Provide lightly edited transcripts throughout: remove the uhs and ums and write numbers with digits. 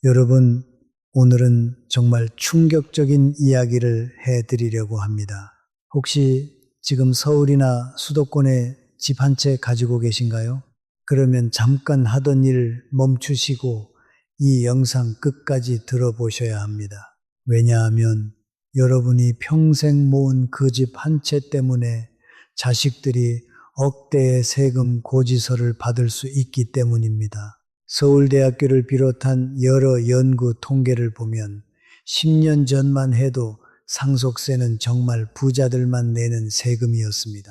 여러분, 오늘은 정말 충격적인 이야기를 해드리려고 합니다. 혹시 지금 서울이나 수도권에 집 한 채 가지고 계신가요? 그러면 잠깐 하던 일 멈추시고 이 영상 끝까지 들어보셔야 합니다. 왜냐하면 여러분이 평생 모은 그 집 한 채 때문에 자식들이 억대의 세금 고지서를 받을 수 있기 때문입니다. 서울대학교를 비롯한 여러 연구 통계를 보면 10년 전만 해도 상속세는 정말 부자들만 내는 세금이었습니다.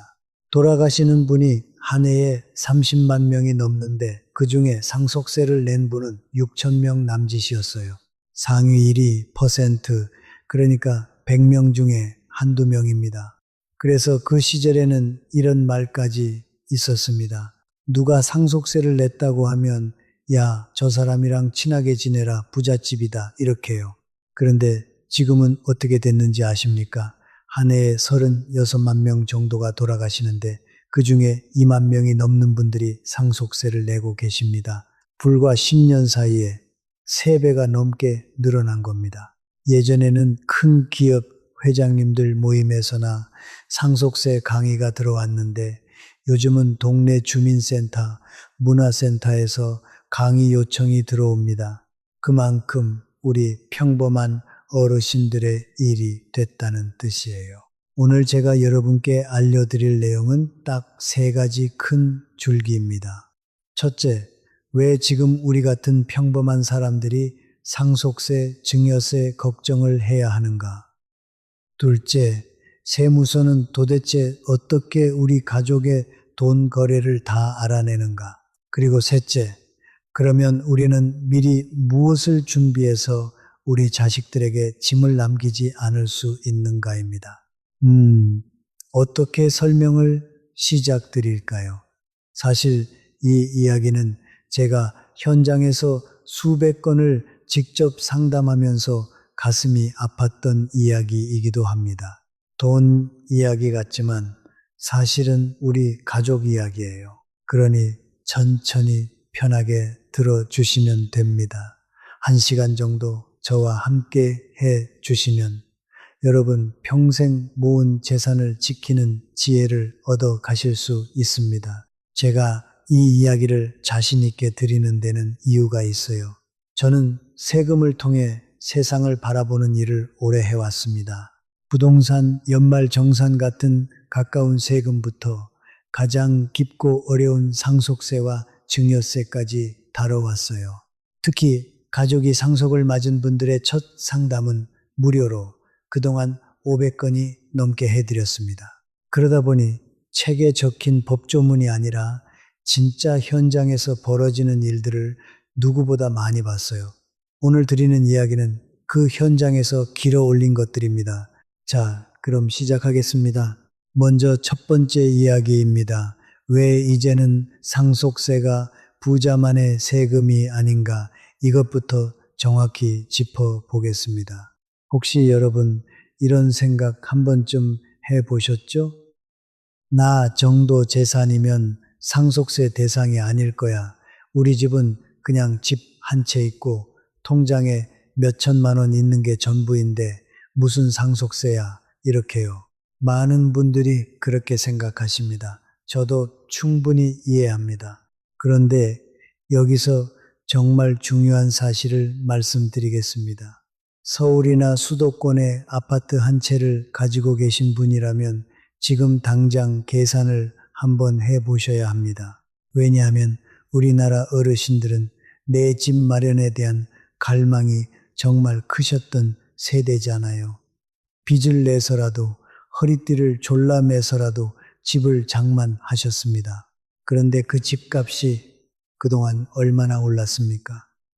돌아가시는 분이 한 해에 30만 명이 넘는데 그 중에 상속세를 낸 분은 6천 명 남짓이었어요. 상위 1위 퍼센트, 그러니까 100명 중에 한두 명입니다. 그래서 그 시절에는 이런 말까지 있었습니다. 누가 상속세를 냈다고 하면 야, 저 사람이랑 친하게 지내라, 부잣집이다, 이렇게요. 그런데 지금은 어떻게 됐는지 아십니까? 한 해에 36만 명 정도가 돌아가시는데 그 중에 2만 명이 넘는 분들이 상속세를 내고 계십니다. 불과 10년 사이에 3배가 넘게 늘어난 겁니다. 예전에는 큰 기업 회장님들 모임에서나 상속세 강의가 들어왔는데 요즘은 동네 주민센터, 문화센터에서 강의 요청이 들어옵니다. 그만큼 우리 평범한 어르신들의 일이 됐다는 뜻이에요. 오늘 제가 여러분께 알려드릴 내용은 딱 3가지 큰 줄기입니다. 첫째, 왜 지금 우리 같은 평범한 사람들이 상속세, 증여세 걱정을 해야 하는가? 둘째, 세무서는 도대체 어떻게 우리 가족의 돈 거래를 다 알아내는가? 그리고 셋째, 그러면 우리는 미리 무엇을 준비해서 우리 자식들에게 짐을 남기지 않을 수 있는가입니다. 어떻게 설명을 시작드릴까요? 사실 이 이야기는 제가 현장에서 수백 건을 직접 상담하면서 가슴이 아팠던 이야기이기도 합니다. 돈 이야기 같지만 사실은 우리 가족 이야기예요. 그러니 천천히 편하게 들어주시면 됩니다. 1시간 정도 저와 함께 해 주시면 여러분 평생 모은 재산을 지키는 지혜를 얻어 가실 수 있습니다. 제가 이 이야기를 자신 있게 드리는 데는 이유가 있어요. 저는 세금을 통해 세상을 바라보는 일을 오래 해왔습니다. 부동산, 연말정산 같은 가까운 세금부터 가장 깊고 어려운 상속세와 증여세까지 다뤄왔어요. 특히 가족이 상속을 맞은 분들의 첫 상담은 무료로 그동안 500건이 넘게 해드렸습니다. 그러다 보니 책에 적힌 법조문이 아니라 진짜 현장에서 벌어지는 일들을 누구보다 많이 봤어요. 오늘 드리는 이야기는 그 현장에서 길어 올린 것들입니다. 자, 그럼 시작하겠습니다. 먼저 첫 번째 이야기입니다. 왜 이제는 상속세가 부자만의 세금이 아닌가? 이것부터 정확히 짚어보겠습니다. 혹시 여러분 이런 생각 한 번쯤 해보셨죠? 나 정도 재산이면 상속세 대상이 아닐 거야. 우리 집은 그냥 집 한 채 있고 통장에 몇 천만 원 있는 게 전부인데 무슨 상속세야? 이렇게요. 많은 분들이 그렇게 생각하십니다. 저도 충분히 이해합니다. 그런데 여기서 정말 중요한 사실을 말씀드리겠습니다. 서울이나 수도권의 아파트 한 채를 가지고 계신 분이라면 지금 당장 계산을 한번 해보셔야 합니다. 왜냐하면 우리나라 어르신들은 내 집 마련에 대한 갈망이 정말 크셨던 세대잖아요. 빚을 내서라도 허리띠를 졸라매서라도 집을 장만하셨습니다. 그런데 그 집값이 그동안 얼마나 올랐습니까?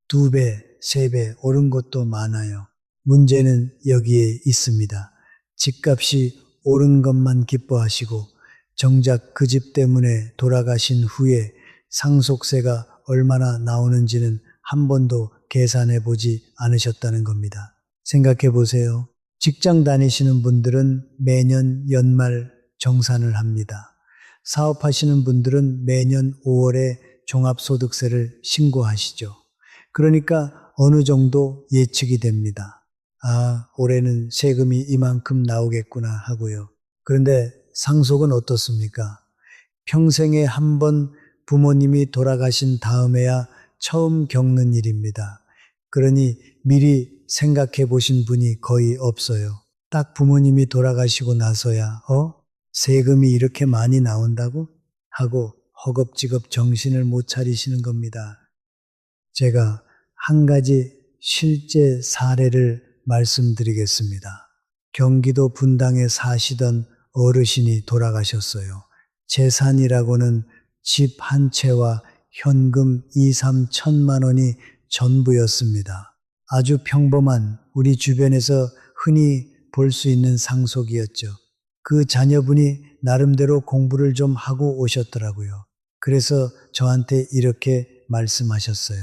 2배, 3배 오른 것도 많아요. 문제는 여기에 있습니다. 집값이 오른 것만 기뻐하시고 정작 그 집 때문에 돌아가신 후에 상속세가 얼마나 나오는지는 한 번도 계산해 보지 않으셨다는 겁니다. 생각해 보세요. 직장 다니시는 분들은 매년 연말 정산을 합니다. 사업하시는 분들은 매년 5월에 종합소득세를 신고하시죠. 그러니까 어느 정도 예측이 됩니다. 아, 올해는 세금이 이만큼 나오겠구나 하고요. 그런데 상속은 어떻습니까? 평생에 한 번 부모님이 돌아가신 다음에야 처음 겪는 일입니다. 그러니 미리 생각해 보신 분이 거의 없어요. 딱 부모님이 돌아가시고 나서야, 세금이 이렇게 많이 나온다고? 하고 허겁지겁 정신을 못 차리시는 겁니다. 제가 한 가지 실제 사례를 말씀드리겠습니다. 경기도 분당에 사시던 어르신이 돌아가셨어요. 재산이라고는 집 한 채와 현금 2, 3천만 원이 전부였습니다. 아주 평범한 우리 주변에서 흔히 볼 수 있는 상속이었죠. 그 자녀분이 나름대로 공부를 좀 하고 오셨더라고요. 그래서 저한테 이렇게 말씀하셨어요.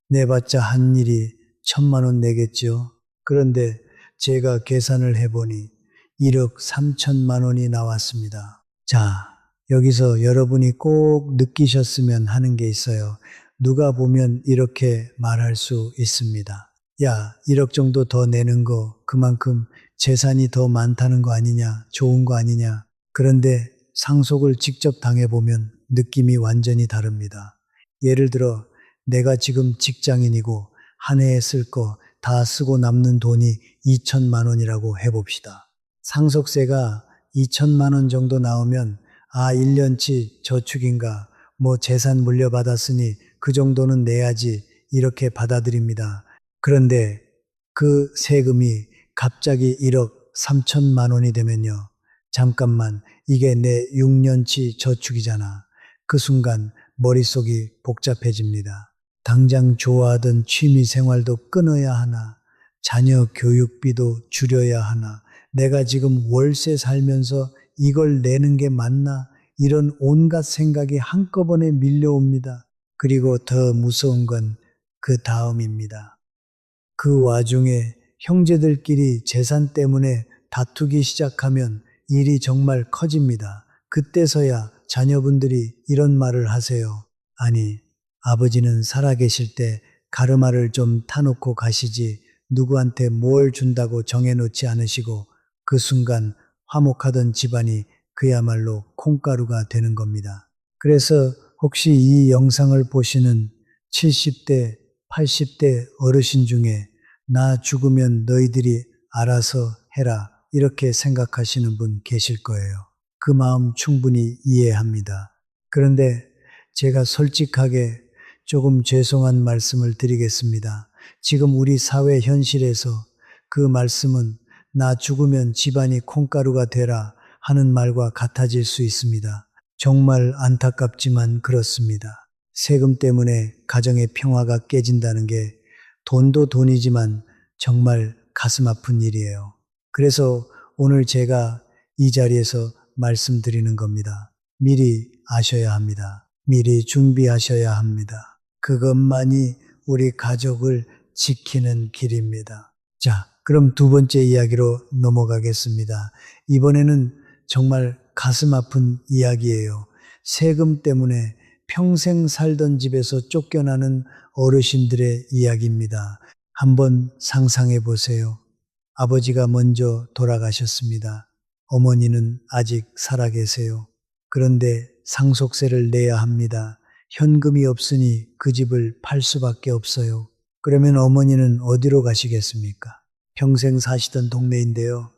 내봤자 한 일이 1,000만 원 내겠죠. 그런데 제가 계산을 해보니 1억 3천만 원이 나왔습니다. 자, 여기서 여러분이 꼭 느끼셨으면 하는 게 있어요. 누가 보면 이렇게 말할 수 있습니다. 야, 1억 정도 더 내는 거 그만큼 재산이 더 많다는 거 아니냐, 좋은 거 아니냐. 그런데 상속을 직접 당해보면 느낌이 완전히 다릅니다. 예를 들어 내가 지금 직장인이고 한 해에 쓸 거 다 쓰고 남는 돈이 2천만 원이라고 해봅시다. 상속세가 2천만 원 정도 나오면 1년치 저축인가 뭐 재산 물려받았으니 그 정도는 내야지 이렇게 받아들입니다. 그런데 그 세금이 갑자기 1억 3천만 원이 되면요. 잠깐만 이게 내 6년치 저축이잖아. 그 순간 머릿속이 복잡해집니다. 당장 좋아하던 취미 생활도 끊어야 하나, 자녀 교육비도 줄여야 하나, 내가 지금 월세 살면서 이걸 내는 게 맞나? 이런 온갖 생각이 한꺼번에 밀려옵니다. 그리고 더 무서운 건 그 다음입니다. 그 와중에 형제들끼리 재산 때문에 다투기 시작하면 일이 정말 커집니다. 그때서야 자녀분들이 이런 말을 하세요. 아니, 아버지는 살아계실 때 가르마를 좀 타놓고 가시지 누구한테 뭘 준다고 정해놓지 않으시고 그 순간 화목하던 집안이 그야말로 콩가루가 되는 겁니다. 그래서 혹시 이 영상을 보시는 70대, 80대 어르신 중에 나 죽으면 너희들이 알아서 해라 이렇게 생각하시는 분 계실 거예요. 그 마음 충분히 이해합니다. 그런데 제가 솔직하게 조금 죄송한 말씀을 드리겠습니다. 지금 우리 사회 현실에서 그 말씀은 나 죽으면 집안이 콩가루가 되라 하는 말과 같아질 수 있습니다. 정말 안타깝지만 그렇습니다. 세금 때문에 가정의 평화가 깨진다는 게 돈도 돈이지만 정말 가슴 아픈 일이에요. 그래서 오늘 제가 이 자리에서 말씀드리는 겁니다. 미리 아셔야 합니다. 미리 준비하셔야 합니다. 그것만이 우리 가족을 지키는 길입니다. 자, 그럼 두 번째 이야기로 넘어가겠습니다. 이번에는 정말 가슴 아픈 이야기예요. 세금 때문에 평생 살던 집에서 쫓겨나는 어르신들의 이야기입니다. 한번 상상해 보세요. 아버지가 먼저 돌아가셨습니다. 어머니는 아직 살아 계세요. 그런데 상속세를 내야 합니다. 현금이 없으니 그 집을 팔 수밖에 없어요. 그러면 어머니는 어디로 가시겠습니까? 평생 사시던 동네인데요.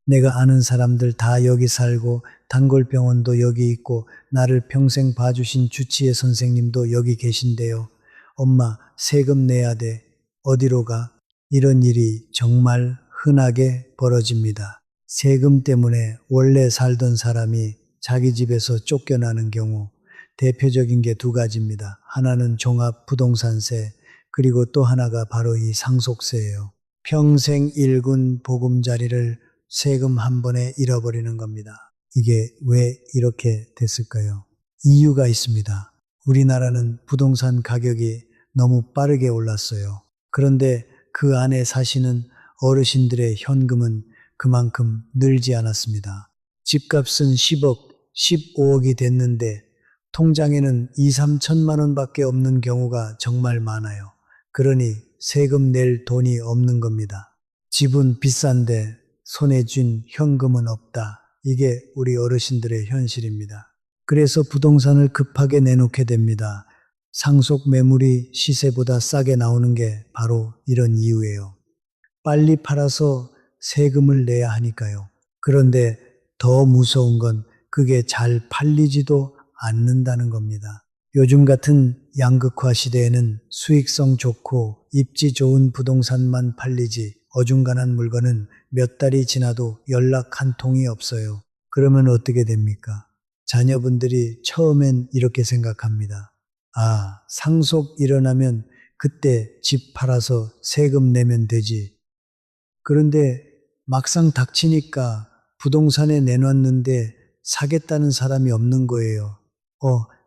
내가 아는 사람들 다 여기 살고 단골병원도 여기 있고 나를 평생 봐주신 주치의 선생님도 여기 계신데요. 엄마, 세금 내야 돼. 어디로 가? 이런 일이 정말 흔하게 벌어집니다. 세금 때문에 원래 살던 사람이 자기 집에서 쫓겨나는 경우 대표적인 게 두 가지입니다. 하나는 종합부동산세, 그리고 또 하나가 바로 이 상속세예요. 평생 일군 보금자리를 세금 한 번에 잃어버리는 겁니다. 이게 왜 이렇게 됐을까요? 이유가 있습니다. 우리나라는 부동산 가격이 너무 빠르게 올랐어요. 그런데 그 안에 사시는 어르신들의 현금은 그만큼 늘지 않았습니다. 집값은 10억, 15억이 됐는데 통장에는 2, 3천만 원밖에 없는 경우가 정말 많아요. 그러니 세금 낼 돈이 없는 겁니다. 집은 비싼데 손에 쥔 현금은 없다. 이게 우리 어르신들의 현실입니다. 그래서 부동산을 급하게 내놓게 됩니다. 상속 매물이 시세보다 싸게 나오는 게 바로 이런 이유예요. 빨리 팔아서 세금을 내야 하니까요. 그런데 더 무서운 건 그게 잘 팔리지도 않는다는 겁니다. 요즘 같은 양극화 시대에는 수익성 좋고 입지 좋은 부동산만 팔리지 어중간한 물건은 몇 달이 지나도 연락 한 통이 없어요. 그러면 어떻게 됩니까? 자녀분들이 처음엔 이렇게 생각합니다. 아, 상속 일어나면 그때 집 팔아서 세금 내면 되지. 그런데 막상 닥치니까 부동산에 내놨는데 사겠다는 사람이 없는 거예요.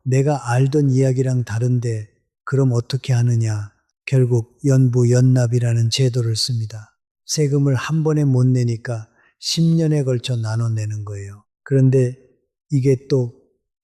내가 알던 이야기랑 다른데 그럼 어떻게 하느냐? 결국 연부연납이라는 제도를 씁니다. 세금을 한 번에 못 내니까 10년에 걸쳐 나눠 내는 거예요. 그런데 이게 또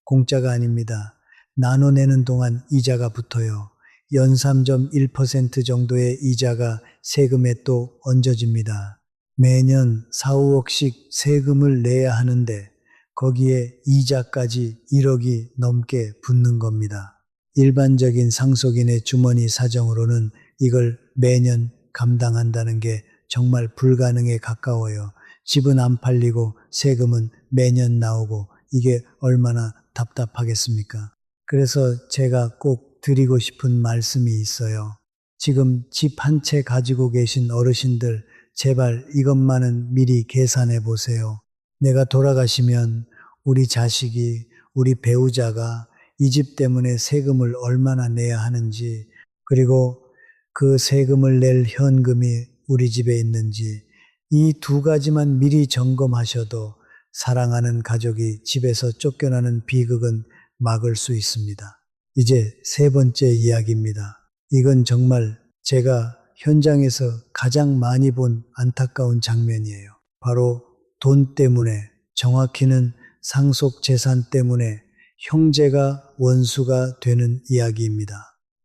공짜가 아닙니다. 나눠내는 동안 이자가 붙어요. 연 3.1% 정도의 이자가 세금에 또 얹어집니다. 매년 4, 5억씩 세금을 내야 하는데 거기에 이자까지 1억이 넘게 붙는 겁니다. 일반적인 상속인의 주머니 사정으로는 이걸 매년 감당한다는 게 정말 불가능에 가까워요. 집은 안 팔리고 세금은 매년 나오고 이게 얼마나 답답하겠습니까? 그래서 제가 꼭 드리고 싶은 말씀이 있어요. 지금 집 한 채 가지고 계신 어르신들, 제발 이것만은 미리 계산해 보세요. 내가 돌아가시면 우리 자식이, 우리 배우자가 이 집 때문에 세금을 얼마나 내야 하는지, 그리고 그 세금을 낼 현금이 우리 집에 있는지, 이 두 가지만 미리 점검하셔도 사랑하는 가족이 집에서 쫓겨나는 비극은 막을 수 있습니다. 이제 세 번째 이야기입니다. 이건 정말 제가 현장에서 가장 많이 본 안타까운 장면이에요. 바로 돈 때문에, 정확히는 상속 재산 때문에 형제가 원수가 되는 이야기입니다.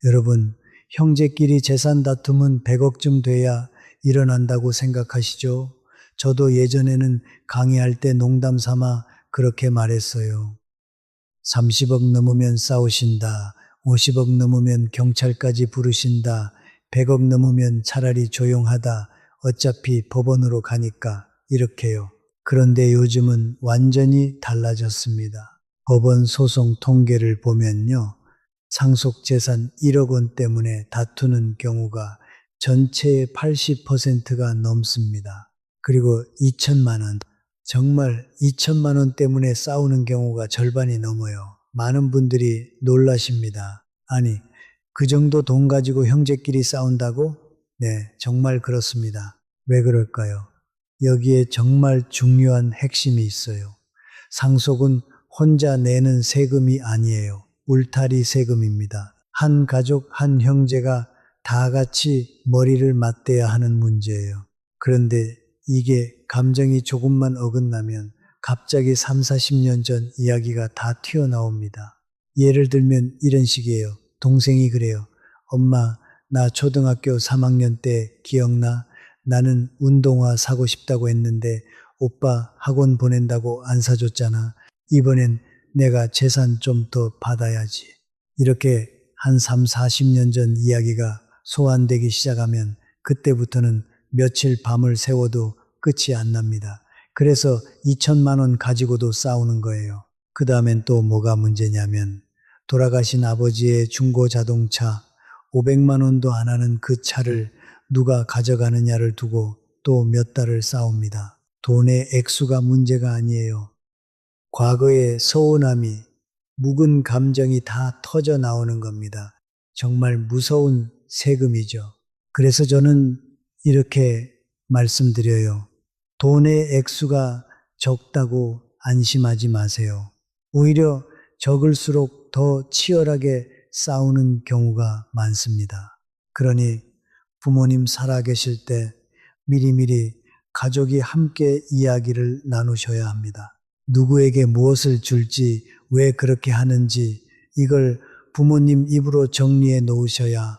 여러분, 형제끼리 재산 다툼은 100억쯤 돼야 일어난다고 생각하시죠? 저도 예전에는 강의할 때 농담 삼아 그렇게 말했어요. 30억 넘으면 싸우신다. 50억 넘으면 경찰까지 부르신다. 100억 넘으면 차라리 조용하다. 어차피 법원으로 가니까 이렇게요. 그런데 요즘은 완전히 달라졌습니다. 법원 소송 통계를 보면요. 상속재산 1억 원 때문에 다투는 경우가 전체의 80%가 넘습니다. 그리고 2천만 원, 정말 2천만 원 때문에 싸우는 경우가 절반이 넘어요. 많은 분들이 놀라십니다. 아니, 그 정도 돈 가지고 형제끼리 싸운다고? 네, 정말 그렇습니다. 왜 그럴까요? 여기에 정말 중요한 핵심이 있어요. 상속은 혼자 내는 세금이 아니에요. 울타리 세금입니다. 한 가족, 한 형제가 다 같이 머리를 맞대야 하는 문제예요. 그런데 이게 감정이 조금만 어긋나면 갑자기 3, 40년 전 이야기가 다 튀어나옵니다. 예를 들면 이런 식이에요. 동생이 그래요. 엄마, 나 초등학교 3학년 때 기억나? 나는 운동화 사고 싶다고 했는데 오빠 학원 보낸다고 안 사줬잖아. 이번엔 내가 재산 좀 더 받아야지. 이렇게 한 3, 40년 전 이야기가 소환되기 시작하면 그때부터는 며칠 밤을 새워도 끝이 안 납니다. 그래서 2천만 원 가지고도 싸우는 거예요. 그 다음엔 또 뭐가 문제냐면 돌아가신 아버지의 중고 자동차 500만 원도 안 하는 그 차를 누가 가져가느냐를 두고 또 몇 달을 싸웁니다. 돈의 액수가 문제가 아니에요. 과거의 서운함이, 묵은 감정이 다 터져 나오는 겁니다. 정말 무서운 세금이죠. 그래서 저는 이렇게 말씀드려요. 돈의 액수가 적다고 안심하지 마세요. 오히려 적을수록 더 치열하게 싸우는 경우가 많습니다. 그러니 부모님 살아계실 때 미리미리 가족이 함께 이야기를 나누셔야 합니다. 누구에게 무엇을 줄지, 왜 그렇게 하는지 이걸 부모님 입으로 정리해 놓으셔야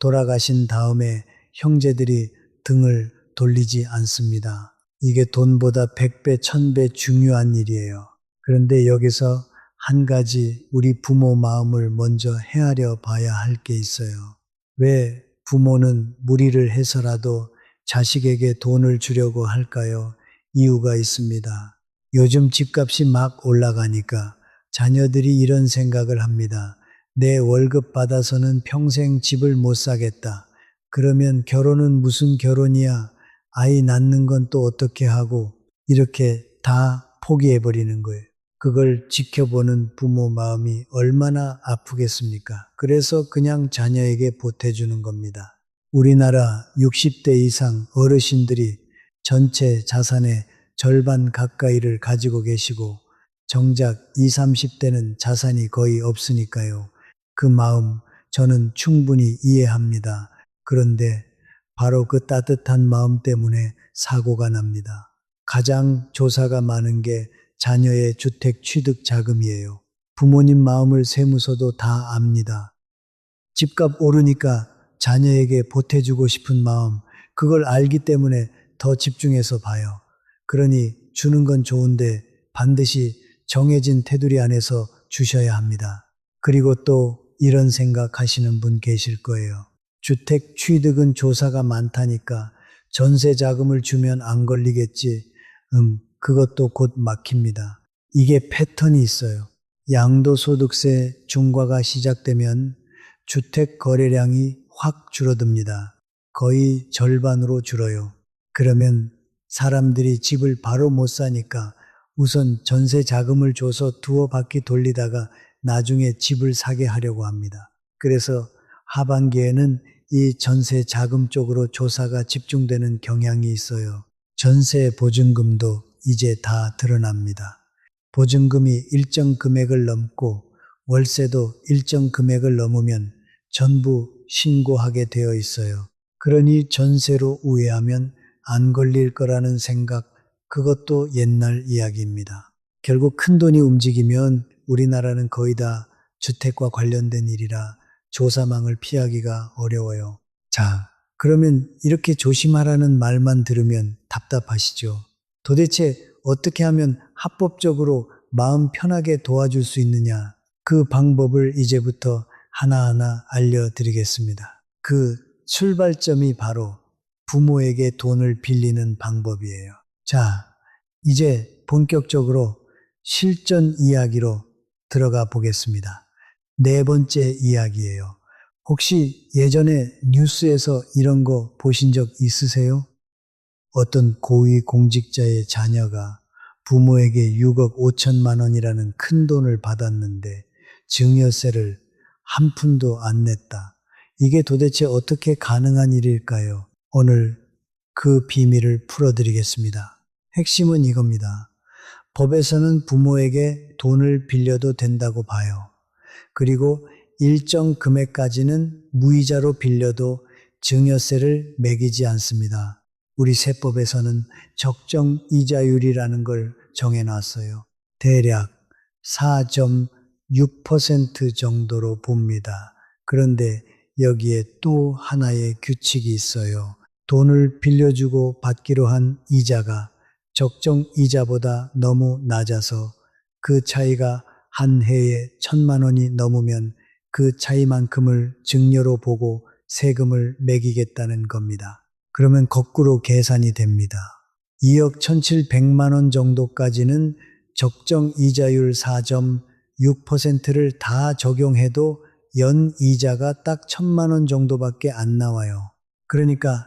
돌아가신 다음에 형제들이 등을 돌리지 않습니다. 이게 돈보다 100배, 1000배 중요한 일이에요. 그런데 여기서 한 가지 우리 부모 마음을 먼저 헤아려 봐야 할 게 있어요. 왜 부모는 무리를 해서라도 자식에게 돈을 주려고 할까요? 이유가 있습니다. 요즘 집값이 막 올라가니까 자녀들이 이런 생각을 합니다. 내 월급 받아서는 평생 집을 못 사겠다. 그러면 결혼은 무슨 결혼이야? 아이 낳는 건 또 어떻게 하고? 이렇게 다 포기해버리는 거예요. 그걸 지켜보는 부모 마음이 얼마나 아프겠습니까? 그래서 그냥 자녀에게 보태주는 겁니다. 우리나라 60대 이상 어르신들이 전체 자산의 절반 가까이를 가지고 계시고 정작 20, 30대는 자산이 거의 없으니까요. 그 마음 저는 충분히 이해합니다. 그런데 바로 그 따뜻한 마음 때문에 사고가 납니다. 가장 조사가 많은 게 자녀의 주택 취득 자금이에요. 부모님 마음을 세무서도 다 압니다. 집값 오르니까 자녀에게 보태주고 싶은 마음, 그걸 알기 때문에 더 집중해서 봐요. 그러니 주는 건 좋은데 반드시 정해진 테두리 안에서 주셔야 합니다. 그리고 또 이런 생각하시는 분 계실 거예요. 주택 취득은 조사가 많다니까 전세 자금을 주면 안 걸리겠지. 그것도 곧 막힙니다. 이게 패턴이 있어요. 양도소득세 중과가 시작되면 주택 거래량이 확 줄어듭니다. 거의 절반으로 줄어요. 그러면 사람들이 집을 바로 못 사니까 우선 전세 자금을 줘서 두어 바퀴 돌리다가 나중에 집을 사게 하려고 합니다. 그래서 하반기에는 이 전세 자금 쪽으로 조사가 집중되는 경향이 있어요. 전세 보증금도 이제 다 드러납니다. 보증금이 일정 금액을 넘고 월세도 일정 금액을 넘으면 전부 신고하게 되어 있어요. 그러니 전세로 우회하면 안 걸릴 거라는 생각, 그것도 옛날 이야기입니다. 결국 큰돈이 움직이면 우리나라는 거의 다 주택과 관련된 일이라 조사망을 피하기가 어려워요. 자, 그러면 이렇게 조심하라는 말만 들으면 답답하시죠? 도대체 어떻게 하면 합법적으로 마음 편하게 도와줄 수 있느냐? 그 방법을 이제부터 하나하나 알려드리겠습니다. 그 출발점이 바로 부모에게 돈을 빌리는 방법이에요. 자, 이제 본격적으로 실전 이야기로 들어가 보겠습니다. 네 번째 이야기예요. 혹시 예전에 뉴스에서 이런 거 보신 적 있으세요? 어떤 고위 공직자의 자녀가 부모에게 6억 5천만 원이라는 큰 돈을 받았는데 증여세를 한 푼도 안 냈다. 이게 도대체 어떻게 가능한 일일까요? 오늘 그 비밀을 풀어드리겠습니다. 핵심은 이겁니다. 법에서는 부모에게 돈을 빌려도 된다고 봐요. 그리고 일정 금액까지는 무이자로 빌려도 증여세를 매기지 않습니다. 우리 세법에서는 적정 이자율이라는 걸 정해놨어요. 대략 4.6% 정도로 봅니다. 그런데 여기에 또 하나의 규칙이 있어요. 돈을 빌려주고 받기로 한 이자가 적정 이자보다 너무 낮아서 그 차이가 한 해에 1,000만 원이 넘으면 그 차이만큼을 증여로 보고 세금을 매기겠다는 겁니다. 그러면 거꾸로 계산이 됩니다. 2억 1,700만 원 정도까지는 적정 이자율 4.6%를 다 적용해도 연 이자가 딱 1,000만 원 정도밖에 안 나와요. 그러니까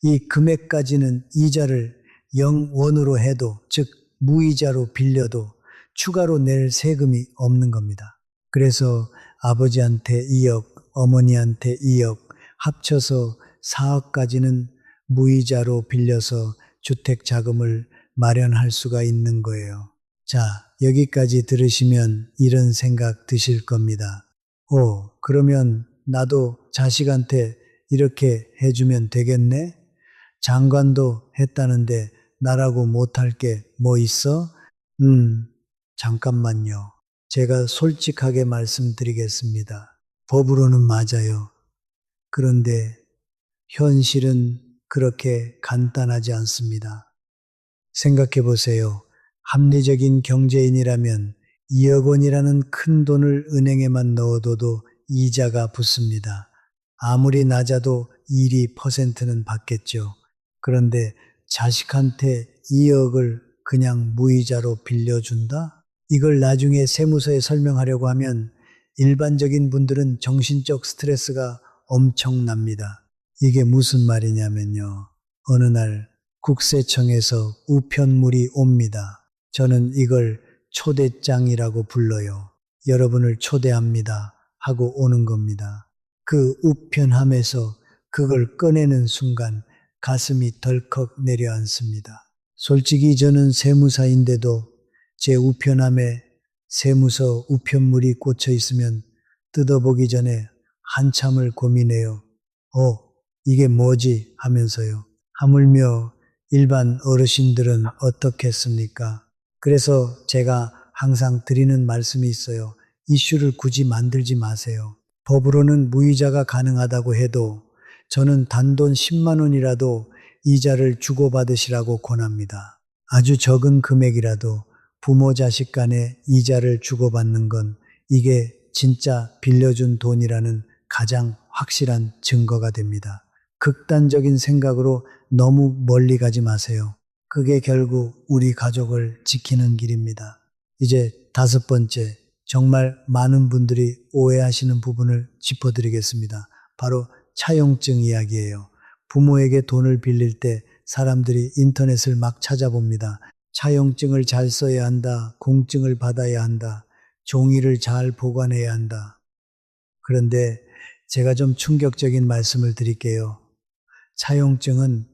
이 금액까지는 이자를 0원으로 해도, 즉 무이자로 빌려도 추가로 낼 세금이 없는 겁니다. 그래서 아버지한테 2억, 어머니한테 2억, 합쳐서 4억까지는 무이자로 빌려서 주택 자금을 마련할 수가 있는 거예요. 자, 여기까지 들으시면 이런 생각 드실 겁니다. 그러면 나도 자식한테 이렇게 해주면 되겠네? 장관도 했다는데 나라고 못할 게 뭐 있어? 잠깐만요. 제가 솔직하게 말씀드리겠습니다. 법으로는 맞아요. 그런데 현실은 그렇게 간단하지 않습니다. 생각해 보세요. 합리적인 경제인이라면 2억 원이라는 큰 돈을 은행에만 넣어둬도 이자가 붙습니다. 아무리 낮아도 1~2%는 받겠죠. 그런데 자식한테 2억을 그냥 무이자로 빌려준다? 이걸 나중에 세무서에 설명하려고 하면 일반적인 분들은 정신적 스트레스가 엄청납니다. 이게 무슨 말이냐면요. 어느 날 국세청에서 우편물이 옵니다. 저는 이걸 초대장이라고 불러요. 여러분을 초대합니다 하고 오는 겁니다. 그 우편함에서 그걸 꺼내는 순간 가슴이 덜컥 내려앉습니다. 솔직히 저는 세무사인데도 제 우편함에 세무서 우편물이 꽂혀 있으면 뜯어보기 전에 한참을 고민해요. 이게 뭐지? 하면서요. 하물며 일반 어르신들은 어떻겠습니까? 그래서 제가 항상 드리는 말씀이 있어요. 이슈를 굳이 만들지 마세요. 법으로는 무이자가 가능하다고 해도 저는 단돈 10만 원이라도 이자를 주고받으시라고 권합니다. 아주 적은 금액이라도 부모 자식 간에 이자를 주고받는 건 이게 진짜 빌려준 돈이라는 가장 확실한 증거가 됩니다. 극단적인 생각으로 너무 멀리 가지 마세요. 그게 결국 우리 가족을 지키는 길입니다. 이제 5번째, 정말 많은 분들이 오해하시는 부분을 짚어드리겠습니다. 바로 차용증 이야기예요. 부모에게 돈을 빌릴 때 사람들이 인터넷을 막 찾아봅니다. 차용증을 잘 써야 한다. 공증을 받아야 한다. 종이를 잘 보관해야 한다. 그런데 제가 좀 충격적인 말씀을 드릴게요. 차용증은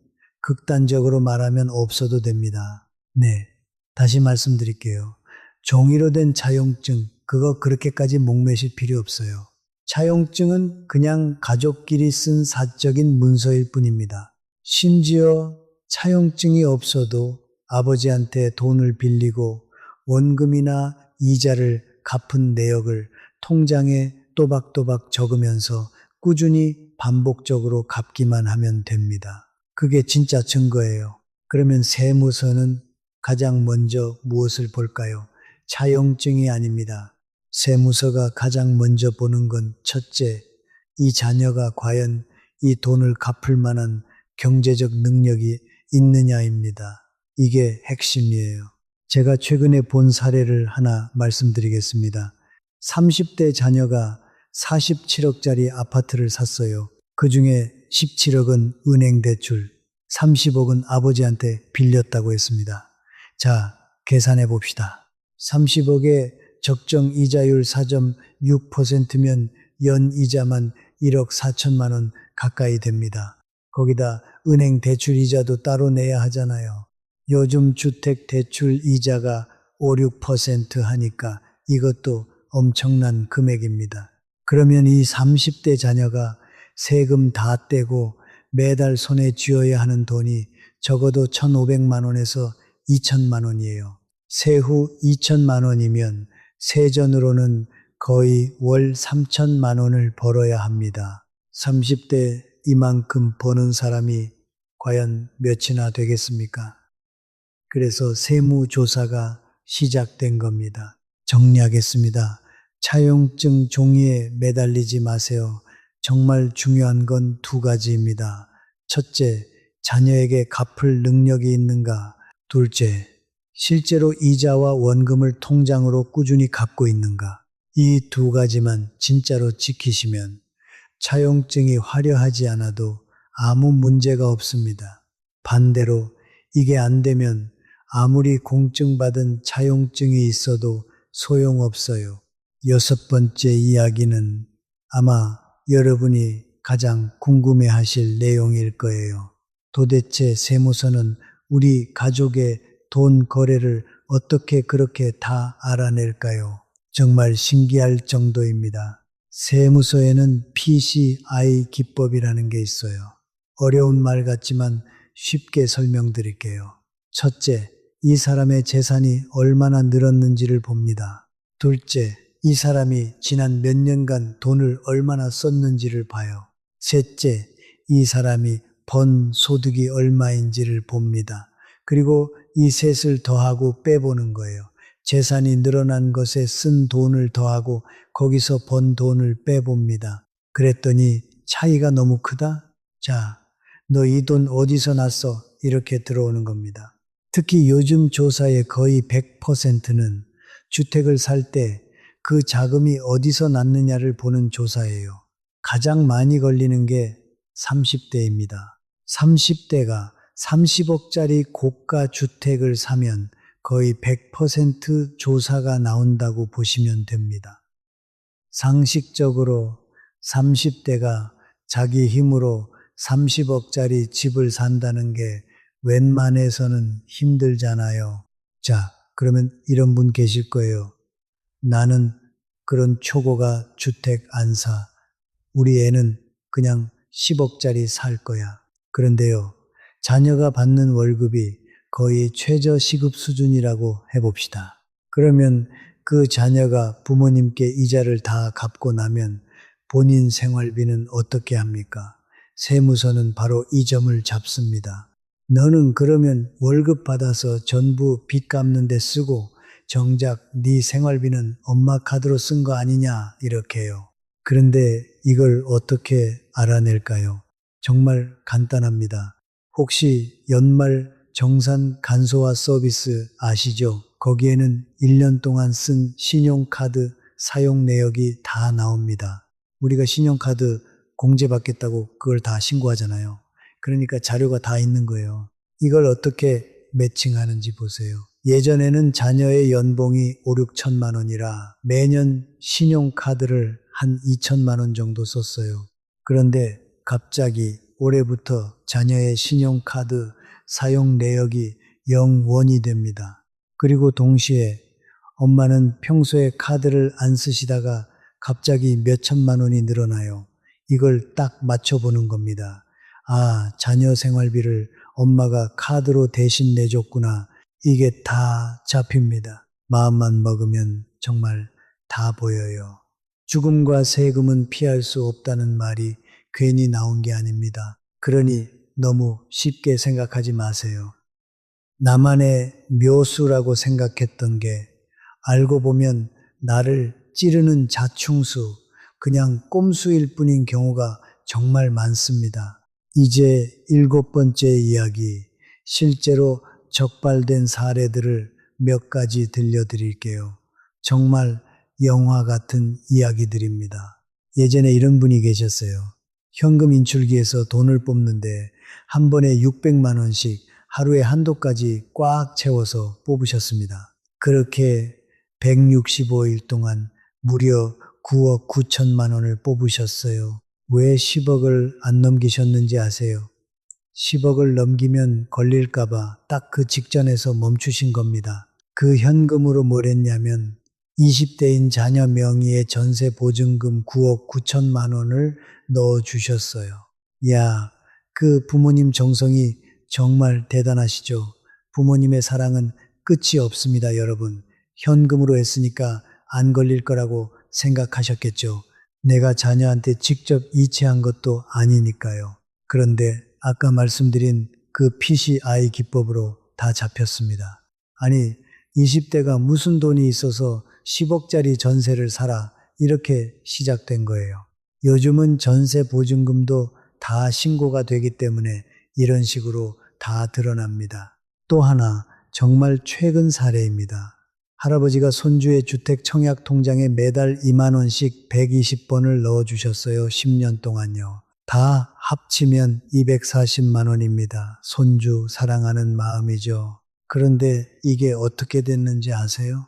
극단적으로 말하면 없어도 됩니다. 네, 다시 말씀드릴게요. 종이로 된 차용증, 그거 그렇게까지 목매실 필요 없어요. 차용증은 그냥 가족끼리 쓴 사적인 문서일 뿐입니다. 심지어 차용증이 없어도 아버지한테 돈을 빌리고 원금이나 이자를 갚은 내역을 통장에 또박또박 적으면서 꾸준히 반복적으로 갚기만 하면 됩니다. 그게 진짜 증거예요. 그러면 세무서는 가장 먼저 무엇을 볼까요? 차용증이 아닙니다. 세무서가 가장 먼저 보는 건 첫째, 이 자녀가 과연 이 돈을 갚을 만한 경제적 능력이 있느냐입니다. 이게 핵심이에요. 제가 최근에 본 사례를 하나 말씀드리겠습니다. 30대 자녀가 47억짜리 아파트를 샀어요. 그 중에 17억은 은행 대출, 30억은 아버지한테 빌렸다고 했습니다. 자, 계산해 봅시다. 30억에 적정 이자율 4.6%면 연 이자만 1억 4천만 원 가까이 됩니다. 거기다 은행 대출 이자도 따로 내야 하잖아요. 요즘 주택 대출 이자가 5~6% 하니까 이것도 엄청난 금액입니다. 그러면 이 30대 자녀가 세금 다 떼고 매달 손에 쥐어야 하는 돈이 적어도 1,500만 원에서 2천만 원이에요. 세후 2천만 원이면 세전으로는 거의 월 3천만 원을 벌어야 합니다. 30대 이만큼 버는 사람이 과연 몇이나 되겠습니까? 그래서 세무조사가 시작된 겁니다. 정리하겠습니다. 차용증 종이에 매달리지 마세요. 정말 중요한 건 2가지입니다. 첫째, 자녀에게 갚을 능력이 있는가? 둘째, 실제로 이자와 원금을 통장으로 꾸준히 갚고 있는가? 이 2가지만 진짜로 지키시면 차용증이 화려하지 않아도 아무 문제가 없습니다. 반대로 이게 안 되면 아무리 공증받은 차용증이 있어도 소용없어요. 6번째 이야기는 아마 여러분이 가장 궁금해하실 내용일 거예요. 도대체 세무서는 우리 가족의 돈 거래를 어떻게 그렇게 다 알아낼까요? 정말 신기할 정도입니다. 세무서에는 PCI 기법이라는 게 있어요. 어려운 말 같지만 쉽게 설명드릴게요. 첫째, 이 사람의 재산이 얼마나 늘었는지를 봅니다. 둘째, 이 사람이 지난 몇 년간 돈을 얼마나 썼는지를 봐요. 셋째, 이 사람이 번 소득이 얼마인지를 봅니다. 그리고 이 셋을 더하고 빼보는 거예요. 재산이 늘어난 것에 쓴 돈을 더하고 거기서 번 돈을 빼봅니다. 그랬더니 차이가 너무 크다? 자, 너 이 돈 어디서 났어? 이렇게 들어오는 겁니다. 특히 요즘 조사의 거의 100%는 주택을 살 때 그 자금이 어디서 났느냐를 보는 조사예요. 가장 많이 걸리는 게 30대입니다. 30대가 30억짜리 고가 주택을 사면 거의 100% 조사가 나온다고 보시면 됩니다. 상식적으로 30대가 자기 힘으로 30억짜리 집을 산다는 게 웬만해서는 힘들잖아요. 자, 그러면 이런 분 계실 거예요. 나는 그런 초고가 주택 안 사. 우리 애는 그냥 10억짜리 살 거야. 그런데요, 자녀가 받는 월급이 거의 최저시급 수준이라고 해봅시다. 그러면 그 자녀가 부모님께 이자를 다 갚고 나면 본인 생활비는 어떻게 합니까? 세무서는 바로 이 점을 잡습니다. 너는 그러면 월급 받아서 전부 빚 갚는 데 쓰고 정작 네 생활비는 엄마 카드로 쓴 거 아니냐 이렇게요. 그런데 이걸 어떻게 알아낼까요? 정말 간단합니다. 혹시 연말 정산 간소화 서비스 아시죠? 거기에는 1년 동안 쓴 신용카드 사용 내역이 다 나옵니다. 우리가 신용카드 공제받겠다고 그걸 다 신고하잖아요. 그러니까 자료가 다 있는 거예요. 이걸 어떻게 매칭하는지 보세요. 예전에는 자녀의 연봉이 5, 6천만 원이라 매년 신용카드를 한 2천만 원 정도 썼어요. 그런데 갑자기 올해부터 자녀의 신용카드 사용 내역이 0원이 됩니다. 그리고 동시에 엄마는 평소에 카드를 안 쓰시다가 갑자기 몇 천만 원이 늘어나요. 이걸 딱 맞춰보는 겁니다. 아, 자녀 생활비를 엄마가 카드로 대신 내줬구나. 이게 다 잡힙니다. 마음만 먹으면 정말 다 보여요. 죽음과 세금은 피할 수 없다는 말이 괜히 나온 게 아닙니다. 그러니 너무 쉽게 생각하지 마세요. 나만의 묘수라고 생각했던 게 알고 보면 나를 찌르는 자충수, 그냥 꼼수일 뿐인 경우가 정말 많습니다. 이제 7번째 이야기, 실제로 적발된 사례들을 몇 가지 들려드릴게요. 정말 영화 같은 이야기들입니다. 예전에 이런 분이 계셨어요. 현금 인출기에서 돈을 뽑는데 한 번에 600만 원씩 하루에 한도까지 꽉 채워서 뽑으셨습니다. 그렇게 165일 동안 무려 9억 9천만 원을 뽑으셨어요. 왜 10억을 안 넘기셨는지 아세요? 10억을 넘기면 걸릴까봐 딱 그 직전에서 멈추신 겁니다. 그 현금으로 뭘 했냐면 20대인 자녀 명의의 전세 보증금 9억 9천만 원을 넣어주셨어요. 야, 그 부모님 정성이 정말 대단하시죠? 부모님의 사랑은 끝이 없습니다, 여러분. 현금으로 했으니까 안 걸릴 거라고 생각하셨겠죠. 내가 자녀한테 직접 이체한 것도 아니니까요. 그런데 아까 말씀드린 그 PCI 기법으로 다 잡혔습니다. 아니, 20대가 무슨 돈이 있어서 10억짜리 전세를 사라 이렇게 시작된 거예요. 요즘은 전세 보증금도 다 신고가 되기 때문에 이런 식으로 다 드러납니다. 또 하나 정말 최근 사례입니다. 할아버지가 손주의 주택 청약 통장에 매달 2만 원씩 120번을 넣어주셨어요. 10년 동안요. 다 합치면 240만 원입니다. 손주 사랑하는 마음이죠. 그런데 이게 어떻게 됐는지 아세요?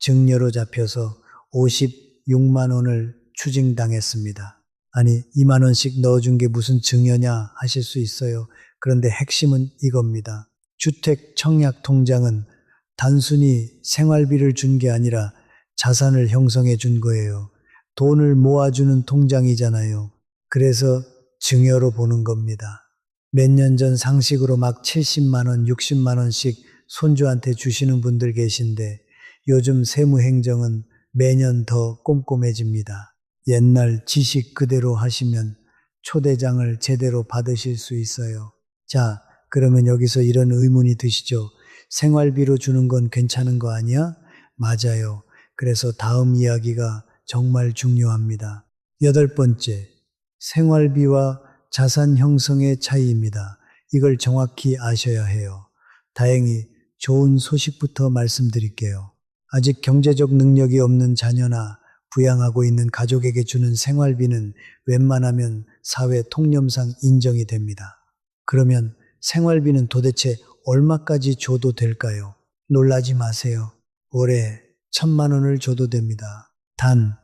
증여로 잡혀서 56만 원을 추징당했습니다. 아니, 2만 원씩 넣어준 게 무슨 증여냐 하실 수 있어요. 그런데 핵심은 이겁니다. 주택 청약 통장은 단순히 생활비를 준 게 아니라 자산을 형성해 준 거예요. 돈을 모아주는 통장이잖아요. 그래서 증여로 보는 겁니다. 몇 년 전 상식으로 막 70만 원, 60만 원씩 손주한테 주시는 분들 계신데 요즘 세무행정은 매년 더 꼼꼼해집니다. 옛날 지식 그대로 하시면 초대장을 제대로 받으실 수 있어요. 자, 그러면 여기서 이런 의문이 드시죠? 생활비로 주는 건 괜찮은 거 아니야? 맞아요. 그래서 다음 이야기가 정말 중요합니다. 8번째, 생활비와 자산 형성의 차이입니다. 이걸 정확히 아셔야 해요. 다행히 좋은 소식부터 말씀드릴게요. 아직 경제적 능력이 없는 자녀나 부양하고 있는 가족에게 주는 생활비는 웬만하면 사회 통념상 인정이 됩니다. 그러면 생활비는 도대체 얼마까지 줘도 될까요? 놀라지 마세요. 올해 1,000만 원을 줘도 됩니다. 단,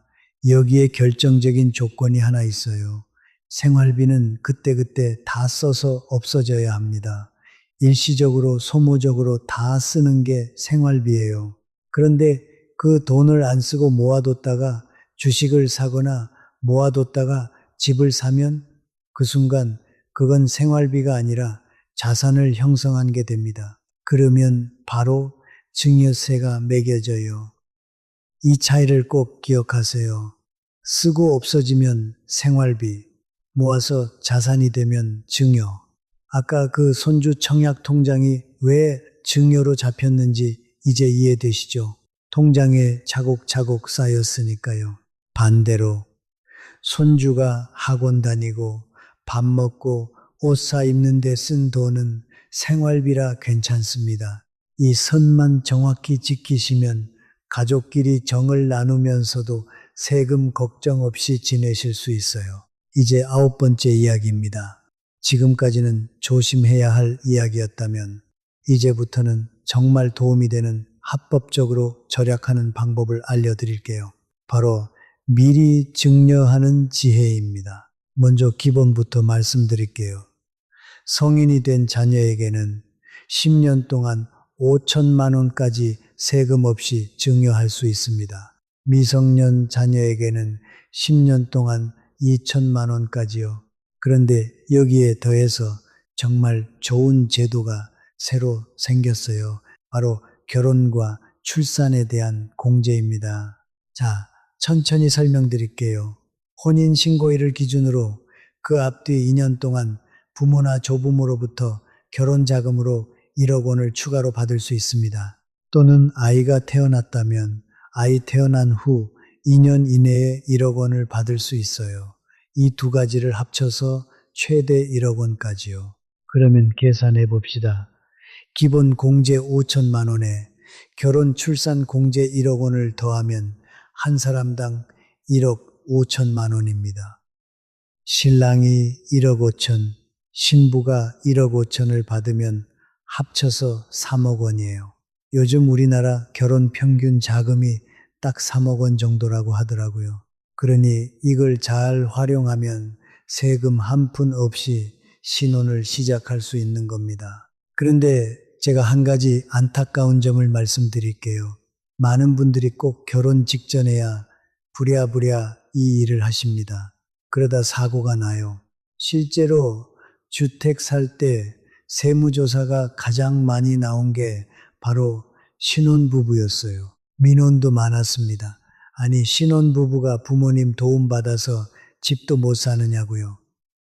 여기에 결정적인 조건이 하나 있어요. 생활비는 그때그때 다 써서 없어져야 합니다. 일시적으로, 소모적으로 다 쓰는 게 생활비예요. 그런데 그 돈을 안 쓰고 모아뒀다가 주식을 사거나 모아뒀다가 집을 사면 그 순간 그건 생활비가 아니라 자산을 형성한 게 됩니다. 그러면 바로 증여세가 매겨져요. 이 차이를 꼭 기억하세요. 쓰고 없어지면 생활비, 모아서 자산이 되면 증여. 아까 그 손주 청약 통장이 왜 증여로 잡혔는지 이제 이해되시죠? 통장에 차곡차곡 쌓였으니까요. 반대로 손주가 학원 다니고 밥 먹고 옷 사 입는 데 쓴 돈은 생활비라 괜찮습니다. 이 선만 정확히 지키시면 가족끼리 정을 나누면서도 세금 걱정 없이 지내실 수 있어요. 이제 9번째 이야기입니다. 지금까지는 조심해야 할 이야기였다면 이제부터는 정말 도움이 되는 합법적으로 절약하는 방법을 알려드릴게요. 바로 미리 증여하는 지혜입니다. 먼저 기본부터 말씀드릴게요. 성인이 된 자녀에게는 10년 동안 5천만 원까지 세금 없이 증여할 수 있습니다. 미성년 자녀에게는 10년 동안 2천만 원까지요. 그런데 여기에 더해서 정말 좋은 제도가 새로 생겼어요. 바로 결혼과 출산에 대한 공제입니다. 자, 천천히 설명드릴게요. 혼인신고일을 기준으로 그 앞뒤 2년 동안 부모나 조부모로부터 결혼자금으로 1억 원을 추가로 받을 수 있습니다. 또는 아이가 태어났다면 아이 태어난 후 2년 이내에 1억 원을 받을 수 있어요. 이 두 가지를 합쳐서 최대 1억 원까지요. 그러면 계산해 봅시다. 기본 공제 5천만 원에 결혼 출산 공제 1억 원을 더하면 한 사람당 1억 5천만 원입니다. 신랑이 1억 5천, 신부가 1억 5천을 받으면 합쳐서 3억 원이에요. 요즘 우리나라 결혼 평균 자금이 딱 3억 원 정도라고 하더라고요. 그러니 이걸 잘 활용하면 세금 한 푼 없이 신혼을 시작할 수 있는 겁니다. 그런데 제가 한 가지 안타까운 점을 말씀드릴게요. 많은 분들이 꼭 결혼 직전에야 부랴부랴 이 일을 하십니다. 그러다 사고가 나요. 실제로 주택 살 때 세무조사가 가장 많이 나온 게 바로 신혼부부였어요. 민원도 많았습니다. 아니, 신혼부부가 부모님 도움받아서 집도 못 사느냐고요.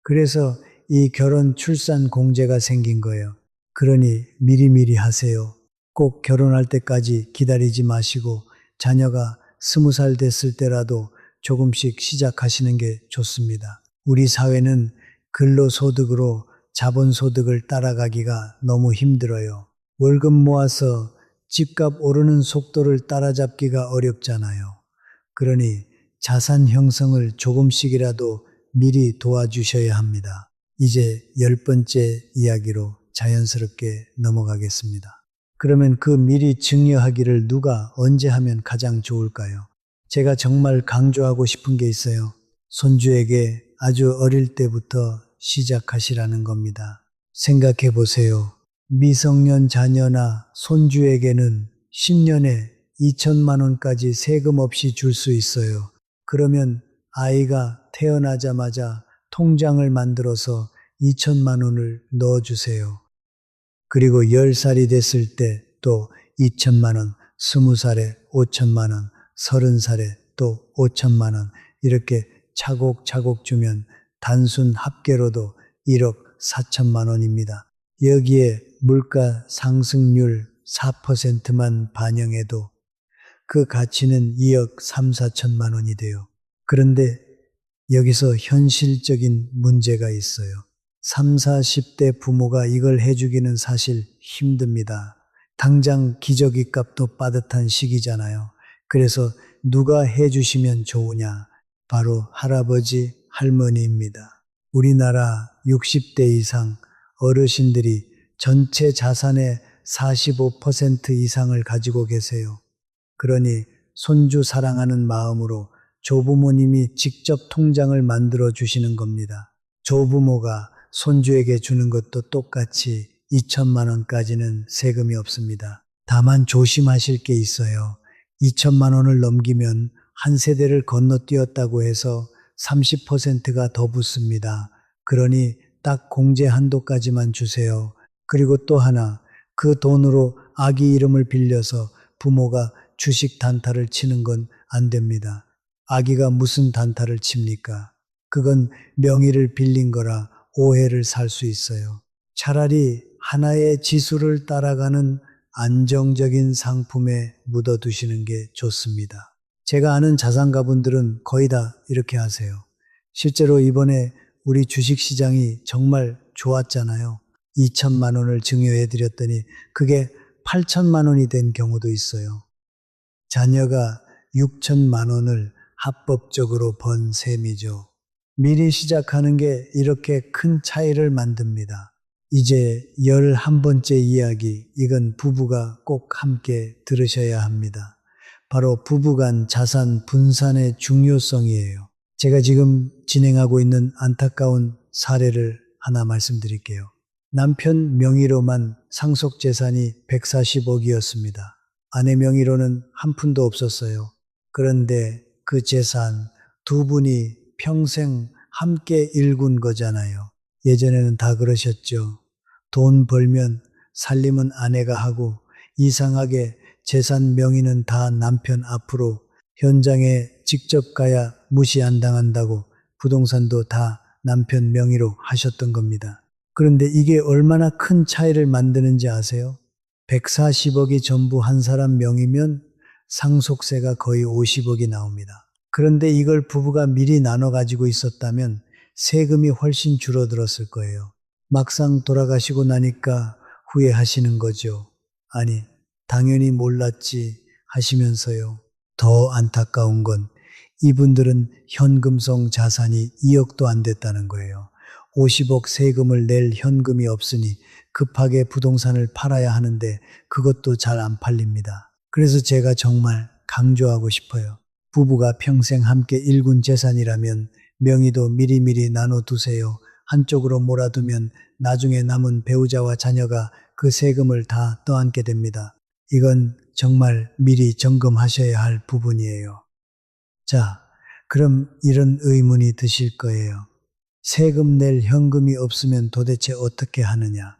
그래서 이 결혼 출산 공제가 생긴 거예요. 그러니 미리미리 하세요. 꼭 결혼할 때까지 기다리지 마시고 자녀가 20살 됐을 때라도 조금씩 시작하시는 게 좋습니다. 우리 사회는 근로소득으로 자본소득을 따라가기가 너무 힘들어요. 월급 모아서 집값 오르는 속도를 따라잡기가 어렵잖아요. 그러니 자산 형성을 조금씩이라도 미리 도와주셔야 합니다. 이제 10번째 이야기로 자연스럽게 넘어가겠습니다. 그러면 그 미리 증여하기를 누가 언제 하면 가장 좋을까요? 제가 정말 강조하고 싶은 게 있어요. 손주에게 아주 어릴 때부터 시작하시라는 겁니다. 생각해 보세요. 미성년 자녀나 손주에게는 10년에 2천만 원까지 세금 없이 줄 수 있어요. 그러면 아이가 태어나자마자 통장을 만들어서 2천만 원을 넣어주세요. 그리고 10살이 됐을 때 또 2천만 원, 20살에 5천만 원, 30살에 또 5천만 원 이렇게 차곡차곡 주면 단순 합계로도 1억 4천만 원입니다. 여기에 물가 상승률 4%만 반영해도 그 가치는 2억 3, 4천만 원이 돼요. 그런데 여기서 현실적인 문제가 있어요. 3, 40대 부모가 이걸 해주기는 사실 힘듭니다. 당장 기저귀 값도 빠듯한 시기잖아요. 그래서 누가 해주시면 좋으냐? 바로 할아버지, 할머니입니다. 우리나라 60대 이상 어르신들이 전체 자산의 45% 이상을 가지고 계세요. 그러니 손주 사랑하는 마음으로 조부모님이 직접 통장을 만들어 주시는 겁니다. 조부모가 손주에게 주는 것도 똑같이 2천만 원까지는 세금이 없습니다. 다만 조심하실 게 있어요. 2천만 원을 넘기면 한 세대를 건너뛰었다고 해서 30%가 더 붙습니다. 그러니 딱 공제 한도까지만 주세요. 그리고 또 하나, 그 돈으로 아기 이름을 빌려서 부모가 주식 단타를 치는 건 안 됩니다. 아기가 무슨 단타를 칩니까? 그건 명의를 빌린 거라 오해를 살 수 있어요. 차라리 하나의 지수를 따라가는 안정적인 상품에 묻어두시는 게 좋습니다. 제가 아는 자산가분들은 거의 다 이렇게 하세요. 실제로 이번에 우리 주식시장이 정말 좋았잖아요. 2천만 원을 증여해드렸더니 그게 8천만 원이 된 경우도 있어요. 자녀가 6천만 원을 합법적으로 번 셈이죠. 미리 시작하는 게 이렇게 큰 차이를 만듭니다. 이제 11번째 이야기, 이건 부부가 꼭 함께 들으셔야 합니다. 바로 부부간 자산 분산의 중요성이에요. 제가 지금 진행하고 있는 안타까운 사례를 하나 말씀드릴게요. 남편 명의로만 상속재산이 140억이었습니다. 아내 명의로는 한 푼도 없었어요. 그런데 그 재산 두 분이 평생 함께 일군 거잖아요. 예전에는 다 그러셨죠. 돈 벌면 살림은 아내가 하고 이상하게 재산 명의는 다 남편 앞으로 현장에 직접 가야 무시 안 당한다고 부동산도 다 남편 명의로 하셨던 겁니다. 그런데 이게 얼마나 큰 차이를 만드는지 아세요? 140억이 전부 한 사람 명의면 상속세가 거의 50억이 나옵니다. 그런데 이걸 부부가 미리 나눠 가지고 있었다면 세금이 훨씬 줄어들었을 거예요. 막상 돌아가시고 나니까 후회하시는 거죠. 아니, 당연히 몰랐지 하시면서요. 더 안타까운 건 이분들은 현금성 자산이 2억도 안 됐다는 거예요. 50억 세금을 낼 현금이 없으니 급하게 부동산을 팔아야 하는데 그것도 잘 안 팔립니다. 그래서 제가 정말 강조하고 싶어요. 부부가 평생 함께 일군 재산이라면 명의도 미리미리 나눠두세요. 한쪽으로 몰아두면 나중에 남은 배우자와 자녀가 그 세금을 다 떠안게 됩니다. 이건 정말 미리 점검하셔야 할 부분이에요. 자, 그럼 이런 의문이 드실 거예요. 세금 낼 현금이 없으면 도대체 어떻게 하느냐?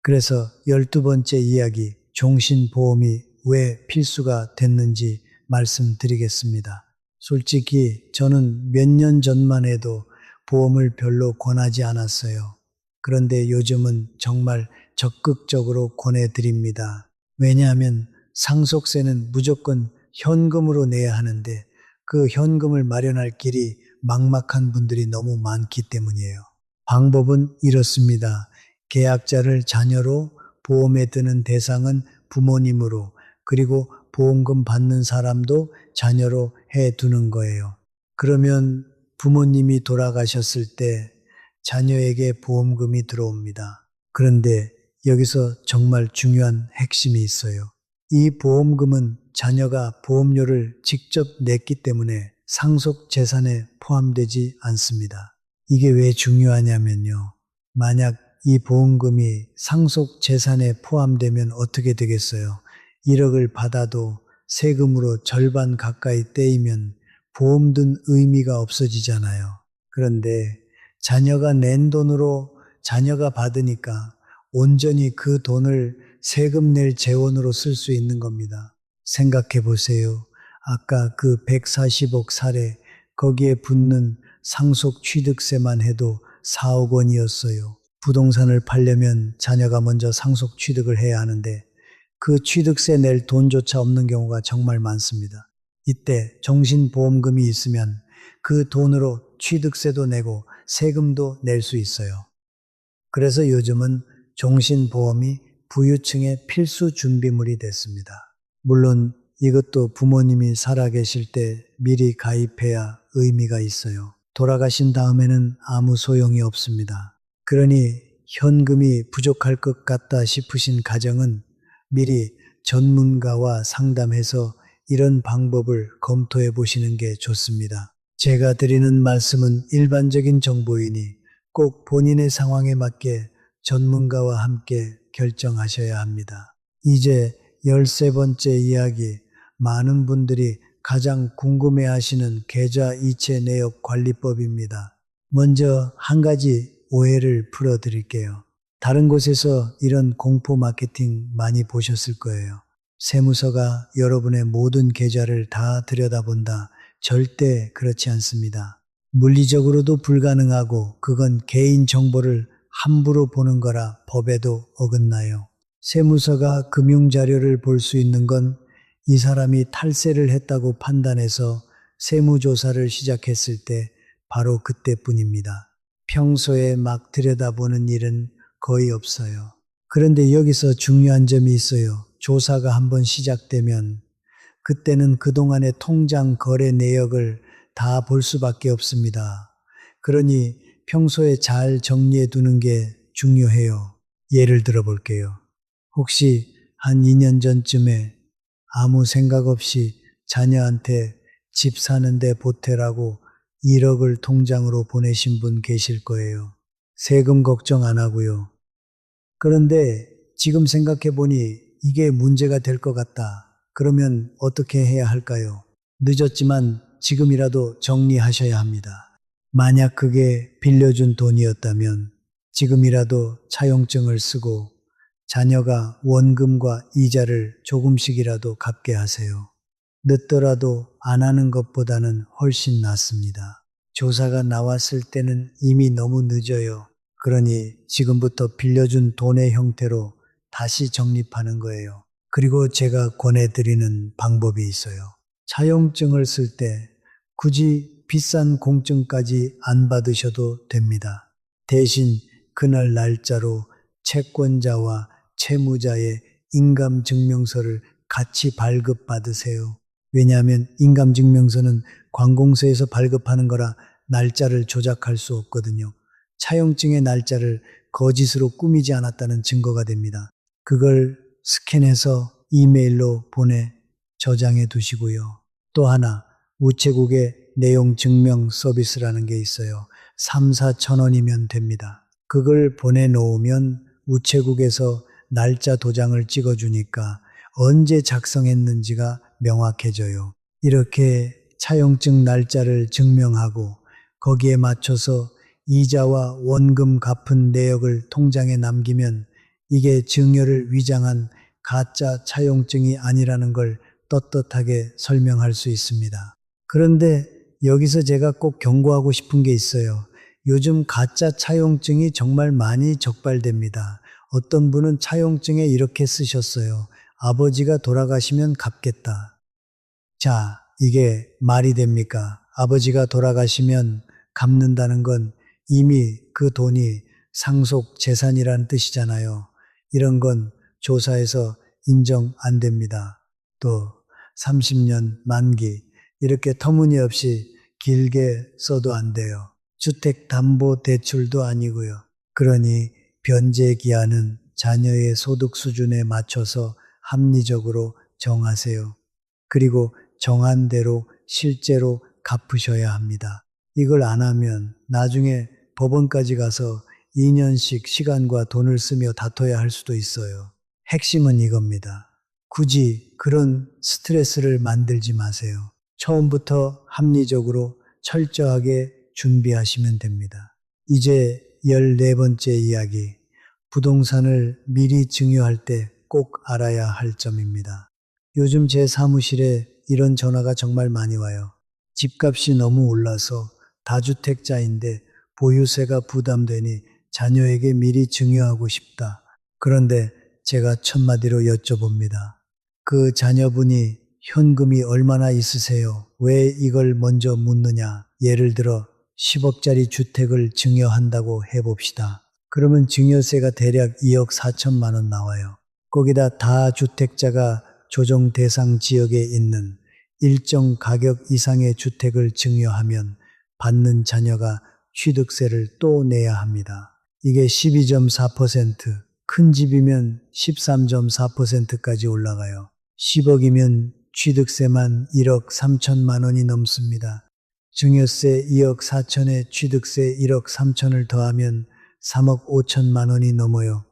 그래서 12번째 이야기, 종신보험이 왜 필수가 됐는지 말씀드리겠습니다. 솔직히 저는 몇 년 전만 해도 보험을 별로 권하지 않았어요. 그런데 요즘은 정말 적극적으로 권해드립니다. 왜냐하면 상속세는 무조건 현금으로 내야 하는데 그 현금을 마련할 길이 막막한 분들이 너무 많기 때문이에요. 방법은 이렇습니다. 계약자를 자녀로, 보험에 드는 대상은 부모님으로, 그리고 보험금 받는 사람도 자녀로 해두는 거예요. 그러면 부모님이 돌아가셨을 때 자녀에게 보험금이 들어옵니다. 그런데 여기서 정말 중요한 핵심이 있어요. 이 보험금은 자녀가 보험료를 직접 냈기 때문에 상속 재산에 포함되지 않습니다. 이게 왜 중요하냐면요. 만약 이 보험금이 상속 재산에 포함되면 어떻게 되겠어요? 1억을 받아도 세금으로 절반 가까이 떼이면 보험 든 의미가 없어지잖아요. 그런데 자녀가 낸 돈으로 자녀가 받으니까 온전히 그 돈을 세금 낼 재원으로 쓸 수 있는 겁니다. 생각해 보세요. 아까 그 140억 사례, 거기에 붙는 상속 취득세만 해도 4억 원이었어요. 부동산을 팔려면 자녀가 먼저 상속 취득을 해야 하는데 그 취득세 낼 돈조차 없는 경우가 정말 많습니다. 이때 종신보험금이 있으면 그 돈으로 취득세도 내고 세금도 낼 수 있어요. 그래서 요즘은 종신보험이 부유층의 필수 준비물이 됐습니다. 물론 이것도 부모님이 살아계실 때 미리 가입해야 의미가 있어요. 돌아가신 다음에는 아무 소용이 없습니다. 그러니 현금이 부족할 것 같다 싶으신 가정은 미리 전문가와 상담해서 이런 방법을 검토해 보시는 게 좋습니다. 제가 드리는 말씀은 일반적인 정보이니 꼭 본인의 상황에 맞게 전문가와 함께 결정하셔야 합니다. 이제 13번째 이야기, 많은 분들이 가장 궁금해 하시는 계좌 이체 내역 관리법입니다. 먼저 한 가지 오해를 풀어 드릴게요. 다른 곳에서 이런 공포 마케팅 많이 보셨을 거예요. 세무서가 여러분의 모든 계좌를 다 들여다본다. 절대 그렇지 않습니다. 물리적으로도 불가능하고 그건 개인 정보를 함부로 보는 거라 법에도 어긋나요. 세무서가 금융자료를 볼 수 있는 건 이 사람이 탈세를 했다고 판단해서 세무조사를 시작했을 때 바로 그때뿐입니다. 평소에 막 들여다보는 일은 거의 없어요. 그런데 여기서 중요한 점이 있어요. 조사가 한번 시작되면 그때는 그동안의 통장 거래 내역을 다 볼 수밖에 없습니다. 그러니 평소에 잘 정리해 두는 게 중요해요. 예를 들어 볼게요. 혹시 한 2년 전쯤에 아무 생각 없이 자녀한테 집 사는데 보태라고 1억을 통장으로 보내신 분 계실 거예요. 세금 걱정 안 하고요. 그런데 지금 생각해 보니 이게 문제가 될 것 같다. 그러면 어떻게 해야 할까요? 늦었지만 지금이라도 정리하셔야 합니다. 만약 그게 빌려준 돈이었다면 지금이라도 차용증을 쓰고 자녀가 원금과 이자를 조금씩이라도 갚게 하세요. 늦더라도 안 하는 것보다는 훨씬 낫습니다. 조사가 나왔을 때는 이미 너무 늦어요. 그러니 지금부터 빌려준 돈의 형태로 다시 적립하는 거예요. 그리고 제가 권해드리는 방법이 있어요. 차용증을 쓸 때 굳이 비싼 공증까지 안 받으셔도 됩니다. 대신 그날 날짜로 채권자와 채무자의 인감증명서를 같이 발급받으세요. 왜냐하면 인감증명서는 관공서에서 발급하는 거라 날짜를 조작할 수 없거든요. 차용증의 날짜를 거짓으로 꾸미지 않았다는 증거가 됩니다. 그걸 스캔해서 이메일로 보내 저장해 두시고요. 또 하나, 우체국의 내용 증명 서비스라는 게 있어요. 3, 4천 원이면 됩니다. 그걸 보내놓으면 우체국에서 날짜 도장을 찍어주니까 언제 작성했는지가 명확해져요. 이렇게 차용증 날짜를 증명하고 거기에 맞춰서 이자와 원금 갚은 내역을 통장에 남기면 이게 증여를 위장한 가짜 차용증이 아니라는 걸 떳떳하게 설명할 수 있습니다. 그런데 여기서 제가 꼭 경고하고 싶은 게 있어요. 요즘 가짜 차용증이 정말 많이 적발됩니다. 어떤 분은 차용증에 이렇게 쓰셨어요. 아버지가 돌아가시면 갚겠다. 자, 이게 말이 됩니까? 아버지가 돌아가시면 갚는다는 건 이미 그 돈이 상속 재산이란 뜻이잖아요. 이런 건 조사에서 인정 안 됩니다. 또 30년 만기 이렇게 터무니없이 길게 써도 안 돼요. 주택담보대출도 아니고요. 그러니 변제 기한은 자녀의 소득 수준에 맞춰서 합리적으로 정하세요. 그리고 정한 대로 실제로 갚으셔야 합니다. 이걸 안 하면 나중에 법원까지 가서 2년씩 시간과 돈을 쓰며 다퉈야 할 수도 있어요. 핵심은 이겁니다. 굳이 그런 스트레스를 만들지 마세요. 처음부터 합리적으로 철저하게 준비하시면 됩니다. 이제 14번째 이야기. 부동산을 미리 증여할 때 꼭 알아야 할 점입니다. 요즘 제 사무실에 이런 전화가 정말 많이 와요. 집값이 너무 올라서 다주택자인데 보유세가 부담되니 자녀에게 미리 증여하고 싶다. 그런데 제가 첫마디로 여쭤봅니다. 그 자녀분이 현금이 얼마나 있으세요? 왜 이걸 먼저 묻느냐? 예를 들어 10억짜리 주택을 증여한다고 해봅시다. 그러면 증여세가 대략 2억 4천만 원 나와요. 거기다 다주택자가 조정 대상 지역에 있는 일정 가격 이상의 주택을 증여하면 받는 자녀가 취득세를 또 내야 합니다. 이게 12.4%, 큰 집이면 13.4%까지 올라가요. 10억이면 취득세만 1억 3천만 원이 넘습니다. 증여세 2억 4천에 취득세 1억 3천을 더하면 3억 5천만 원이 넘어요.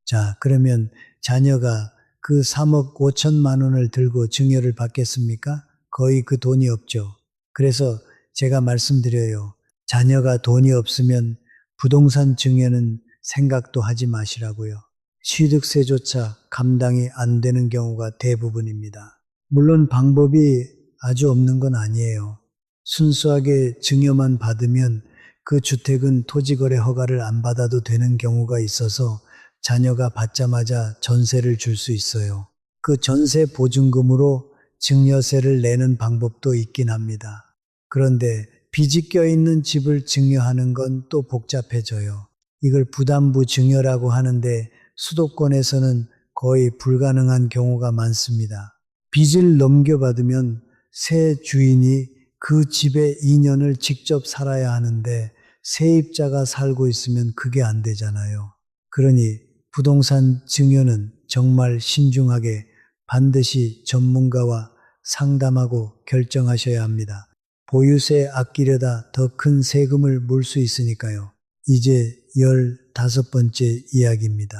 자, 그러면 자녀가 그 3억 5천만 원을 들고 증여를 받겠습니까? 거의 그 돈이 없죠. 그래서 제가 말씀드려요. 자녀가 돈이 없으면 부동산 증여는 생각도 하지 마시라고요. 취득세조차 감당이 안 되는 경우가 대부분입니다. 물론 방법이 아주 없는 건 아니에요. 순수하게 증여만 받으면 그 주택은 토지거래 허가를 안 받아도 되는 경우가 있어서 자녀가 받자마자 전세를 줄 수 있어요. 그 전세 보증금으로 증여세를 내는 방법도 있긴 합니다. 그런데 빚이 껴있는 집을 증여하는 건 또 복잡해져요. 이걸 부담부 증여라고 하는데 수도권에서는 거의 불가능한 경우가 많습니다. 빚을 넘겨받으면 새 주인이 그 집에 2년을 직접 살아야 하는데 세입자가 살고 있으면 그게 안 되잖아요. 그러니 부동산 증여는 정말 신중하게 반드시 전문가와 상담하고 결정하셔야 합니다. 보유세 아끼려다 더 큰 세금을 물 수 있으니까요. 이제 15번째 이야기입니다.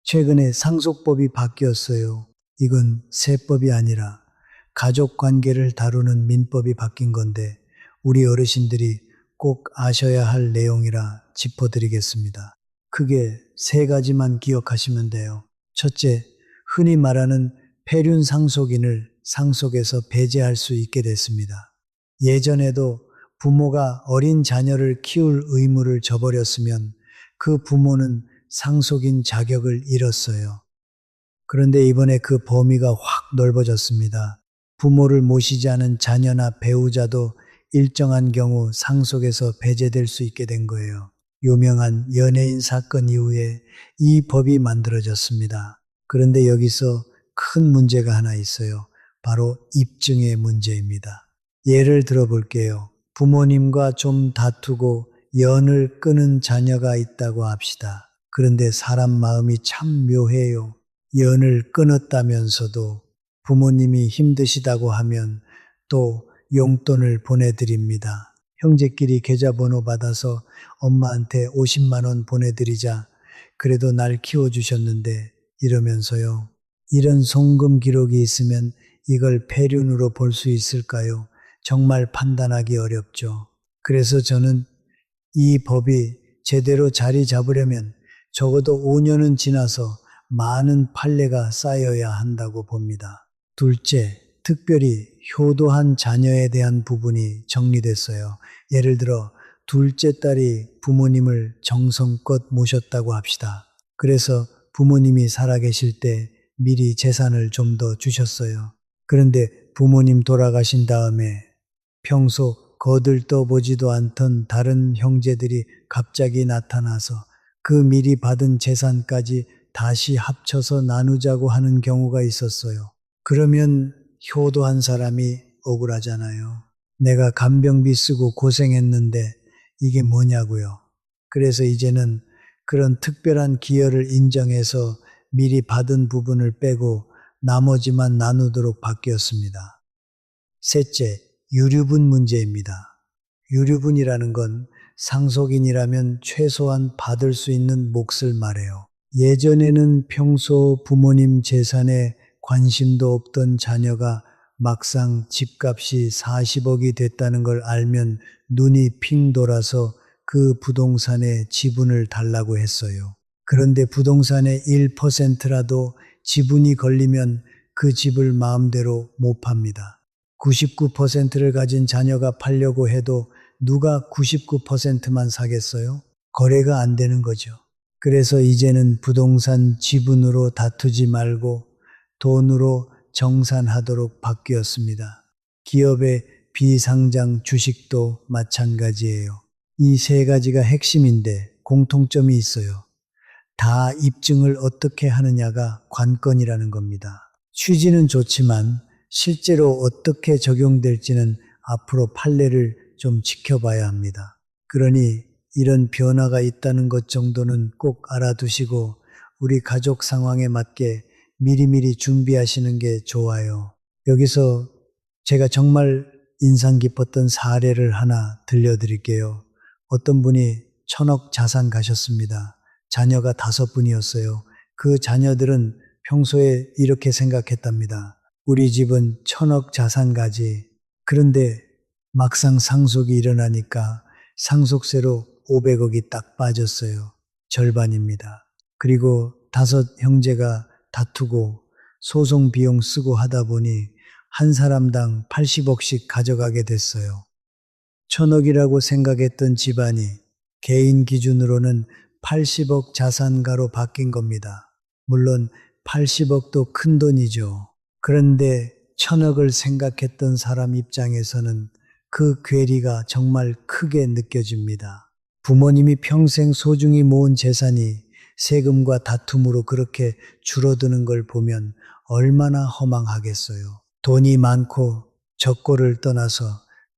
최근에 상속법이 바뀌었어요. 이건 세법이 아니라 가족 관계를 다루는 민법이 바뀐 건데 우리 어르신들이 꼭 아셔야 할 내용이라 짚어드리겠습니다. 크게 세 가지만 기억하시면 돼요. 첫째, 흔히 말하는 폐륜 상속인을 상속에서 배제할 수 있게 됐습니다. 예전에도 부모가 어린 자녀를 키울 의무를 저버렸으면 그 부모는 상속인 자격을 잃었어요. 그런데 이번에 그 범위가 확 넓어졌습니다. 부모를 모시지 않은 자녀나 배우자도 일정한 경우 상속에서 배제될 수 있게 된 거예요. 유명한 연예인 사건 이후에 이 법이 만들어졌습니다. 그런데 여기서 큰 문제가 하나 있어요. 바로 입증의 문제입니다. 예를 들어 볼게요. 부모님과 좀 다투고 연을 끊은 자녀가 있다고 합시다. 그런데 사람 마음이 참 묘해요. 연을 끊었다면서도 부모님이 힘드시다고 하면 또 용돈을 보내드립니다. 형제끼리 계좌번호 받아서 엄마한테 50만 원 보내드리자. 그래도 날 키워주셨는데 이러면서요. 이런 송금 기록이 있으면 이걸 폐륜으로 볼 수 있을까요? 정말 판단하기 어렵죠. 그래서 저는 이 법이 제대로 자리 잡으려면 적어도 5년은 지나서 많은 판례가 쌓여야 한다고 봅니다. 둘째, 특별히 효도한 자녀에 대한 부분이 정리됐어요. 예를 들어 둘째 딸이 부모님을 정성껏 모셨다고 합시다. 그래서 부모님이 살아계실 때 미리 재산을 좀 더 주셨어요. 그런데 부모님 돌아가신 다음에 평소 거들떠보지도 않던 다른 형제들이 갑자기 나타나서 그 미리 받은 재산까지 다시 합쳐서 나누자고 하는 경우가 있었어요. 그러면 효도한 사람이 억울하잖아요. 내가 간병비 쓰고 고생했는데 이게 뭐냐고요. 그래서 이제는 그런 특별한 기여를 인정해서 미리 받은 부분을 빼고 나머지만 나누도록 바뀌었습니다. 셋째, 유류분 문제입니다. 유류분이라는 건 상속인이라면 최소한 받을 수 있는 몫을 말해요. 예전에는 평소 부모님 재산에 관심도 없던 자녀가 막상 집값이 40억이 됐다는 걸 알면 눈이 핑 돌아서 그 부동산의 지분을 달라고 했어요. 그런데 부동산의 1%라도 지분이 걸리면 그 집을 마음대로 못 팝니다. 99%를 가진 자녀가 팔려고 해도 누가 99%만 사겠어요? 거래가 안 되는 거죠. 그래서 이제는 부동산 지분으로 다투지 말고 돈으로 정산하도록 바뀌었습니다. 기업의 비상장 주식도 마찬가지예요. 이 세 가지가 핵심인데 공통점이 있어요. 다 입증을 어떻게 하느냐가 관건이라는 겁니다. 취지는 좋지만 실제로 어떻게 적용될지는 앞으로 판례를 좀 지켜봐야 합니다. 그러니 이런 변화가 있다는 것 정도는 꼭 알아두시고 우리 가족 상황에 맞게 미리미리 준비하시는 게 좋아요. 여기서 제가 정말 인상 깊었던 사례를 하나 들려드릴게요. 어떤 분이 1,000억 자산 가셨습니다. 자녀가 5분이었어요. 그 자녀들은 평소에 이렇게 생각했답니다. 우리 집은 1,000억 자산 가지. 그런데 막상 상속이 일어나니까 상속세로 500억이 딱 빠졌어요. 절반입니다. 그리고 5 형제가 다투고 소송 비용 쓰고 하다 보니 한 사람당 80억씩 가져가게 됐어요. 1,000억이라고 생각했던 집안이 개인 기준으로는 80억 자산가로 바뀐 겁니다. 물론 80억도 큰 돈이죠. 그런데 1,000억을 생각했던 사람 입장에서는 그 괴리가 정말 크게 느껴집니다. 부모님이 평생 소중히 모은 재산이 세금과 다툼으로 그렇게 줄어드는 걸 보면 얼마나 허망하겠어요. 돈이 많고 적고를 떠나서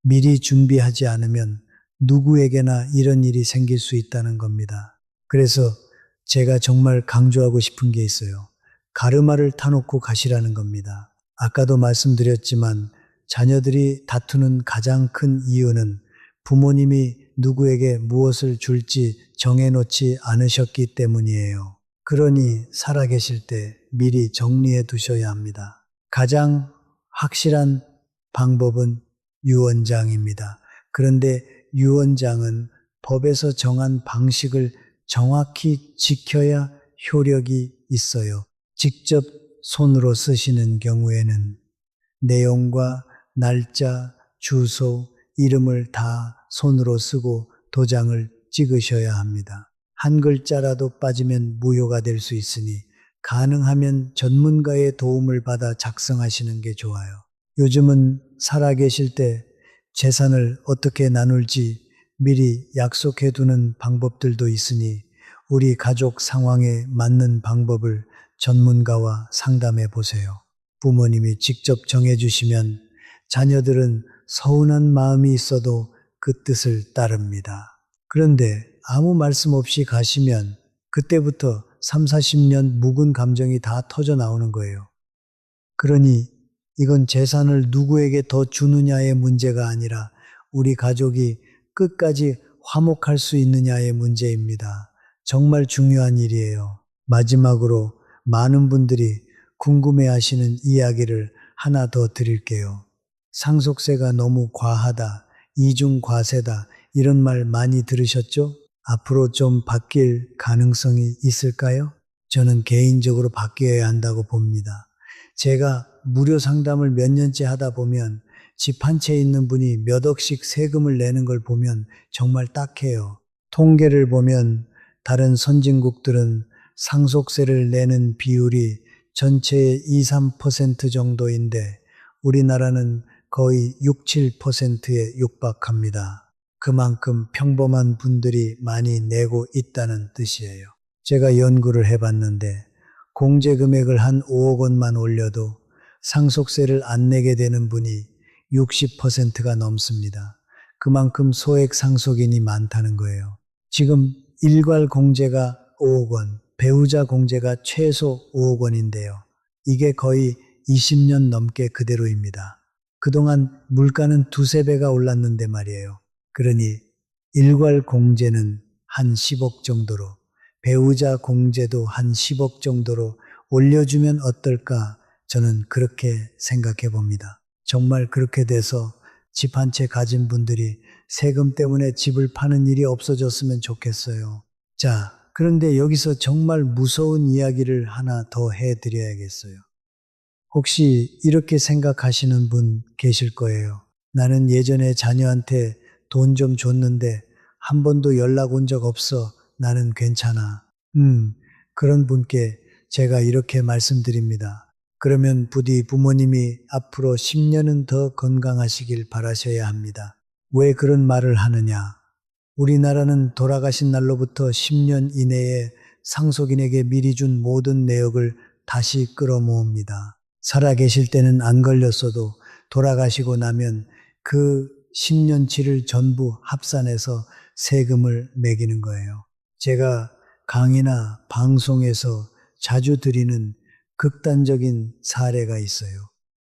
미리 준비하지 않으면 누구에게나 이런 일이 생길 수 있다는 겁니다. 그래서 제가 정말 강조하고 싶은 게 있어요. 가르마를 타놓고 가시라는 겁니다. 아까도 말씀드렸지만 자녀들이 다투는 가장 큰 이유는 부모님이 누구에게 무엇을 줄지 정해놓지 않으셨기 때문이에요. 그러니 살아계실 때 미리 정리해 두셔야 합니다. 가장 확실한 방법은 유언장입니다. 그런데 유언장은 법에서 정한 방식을 정확히 지켜야 효력이 있어요. 직접 손으로 쓰시는 경우에는 내용과 날짜, 주소, 이름을 다 손으로 쓰고 도장을 찍으셔야 합니다. 한 글자라도 빠지면 무효가 될 수 있으니 가능하면 전문가의 도움을 받아 작성하시는 게 좋아요. 요즘은 살아계실 때 재산을 어떻게 나눌지 미리 약속해 두는 방법들도 있으니 우리 가족 상황에 맞는 방법을 전문가와 상담해 보세요. 부모님이 직접 정해주시면 자녀들은 서운한 마음이 있어도 그 뜻을 따릅니다. 그런데 아무 말씀 없이 가시면 그때부터 3, 40년 묵은 감정이 다 터져 나오는 거예요. 그러니 이건 재산을 누구에게 더 주느냐의 문제가 아니라 우리 가족이 끝까지 화목할 수 있느냐의 문제입니다. 정말 중요한 일이에요. 마지막으로 많은 분들이 궁금해 하시는 이야기를 하나 더 드릴게요. 상속세가 너무 과하다, 이중과세다, 이런 말 많이 들으셨죠? 앞으로 좀 바뀔 가능성이 있을까요? 저는 개인적으로 바뀌어야 한다고 봅니다. 제가 무료 상담을 몇 년째 하다 보면 집 한 채 있는 분이 몇 억씩 세금을 내는 걸 보면 정말 딱해요. 통계를 보면 다른 선진국들은 상속세를 내는 비율이 전체의 2, 3% 정도인데 우리나라는 거의 6, 7%에 육박합니다. 그만큼 평범한 분들이 많이 내고 있다는 뜻이에요. 제가 연구를 해봤는데 공제 금액을 한 5억 원만 올려도 상속세를 안 내게 되는 분이 60%가 넘습니다. 그만큼 소액 상속인이 많다는 거예요. 지금 일괄 공제가 5억 원, 배우자 공제가 최소 5억 원인데요. 이게 거의 20년 넘게 그대로입니다. 그동안 물가는 두세 배가 올랐는데 말이에요. 그러니 일괄 공제는 한 10억 정도로, 배우자 공제도 한 10억 정도로 올려주면 어떨까? 저는 그렇게 생각해 봅니다. 정말 그렇게 돼서 집 한 채 가진 분들이 세금 때문에 집을 파는 일이 없어졌으면 좋겠어요. 자, 그런데 여기서 정말 무서운 이야기를 하나 더 해드려야겠어요. 혹시 이렇게 생각하시는 분 계실 거예요. 나는 예전에 자녀한테 돈 좀 줬는데 한 번도 연락 온 적 없어. 나는 괜찮아. 그런 분께 제가 이렇게 말씀드립니다. 그러면 부디 부모님이 앞으로 10년은 더 건강하시길 바라셔야 합니다. 왜 그런 말을 하느냐? 우리나라는 돌아가신 날로부터 10년 이내에 상속인에게 미리 준 모든 내역을 다시 끌어모읍니다. 살아계실 때는 안 걸렸어도 돌아가시고 나면 그 10년치를 전부 합산해서 세금을 매기는 거예요. 제가 강의나 방송에서 자주 드리는 극단적인 사례가 있어요.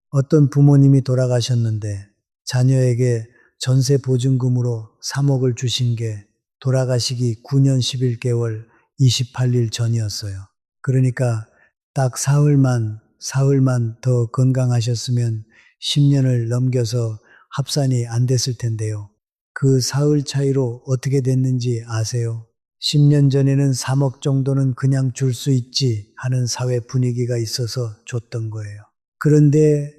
어떤 부모님이 돌아가셨는데 자녀에게 전세 보증금으로 3억을 주신 게 돌아가시기 9년 11개월 28일 전이었어요. 그러니까 딱 사흘만 더 건강하셨으면 10년을 넘겨서 합산이 안 됐을 텐데요. 그 사흘 차이로 어떻게 됐는지 아세요? 10년 전에는 3억 정도는 그냥 줄 수 있지 하는 사회 분위기가 있어서 줬던 거예요. 그런데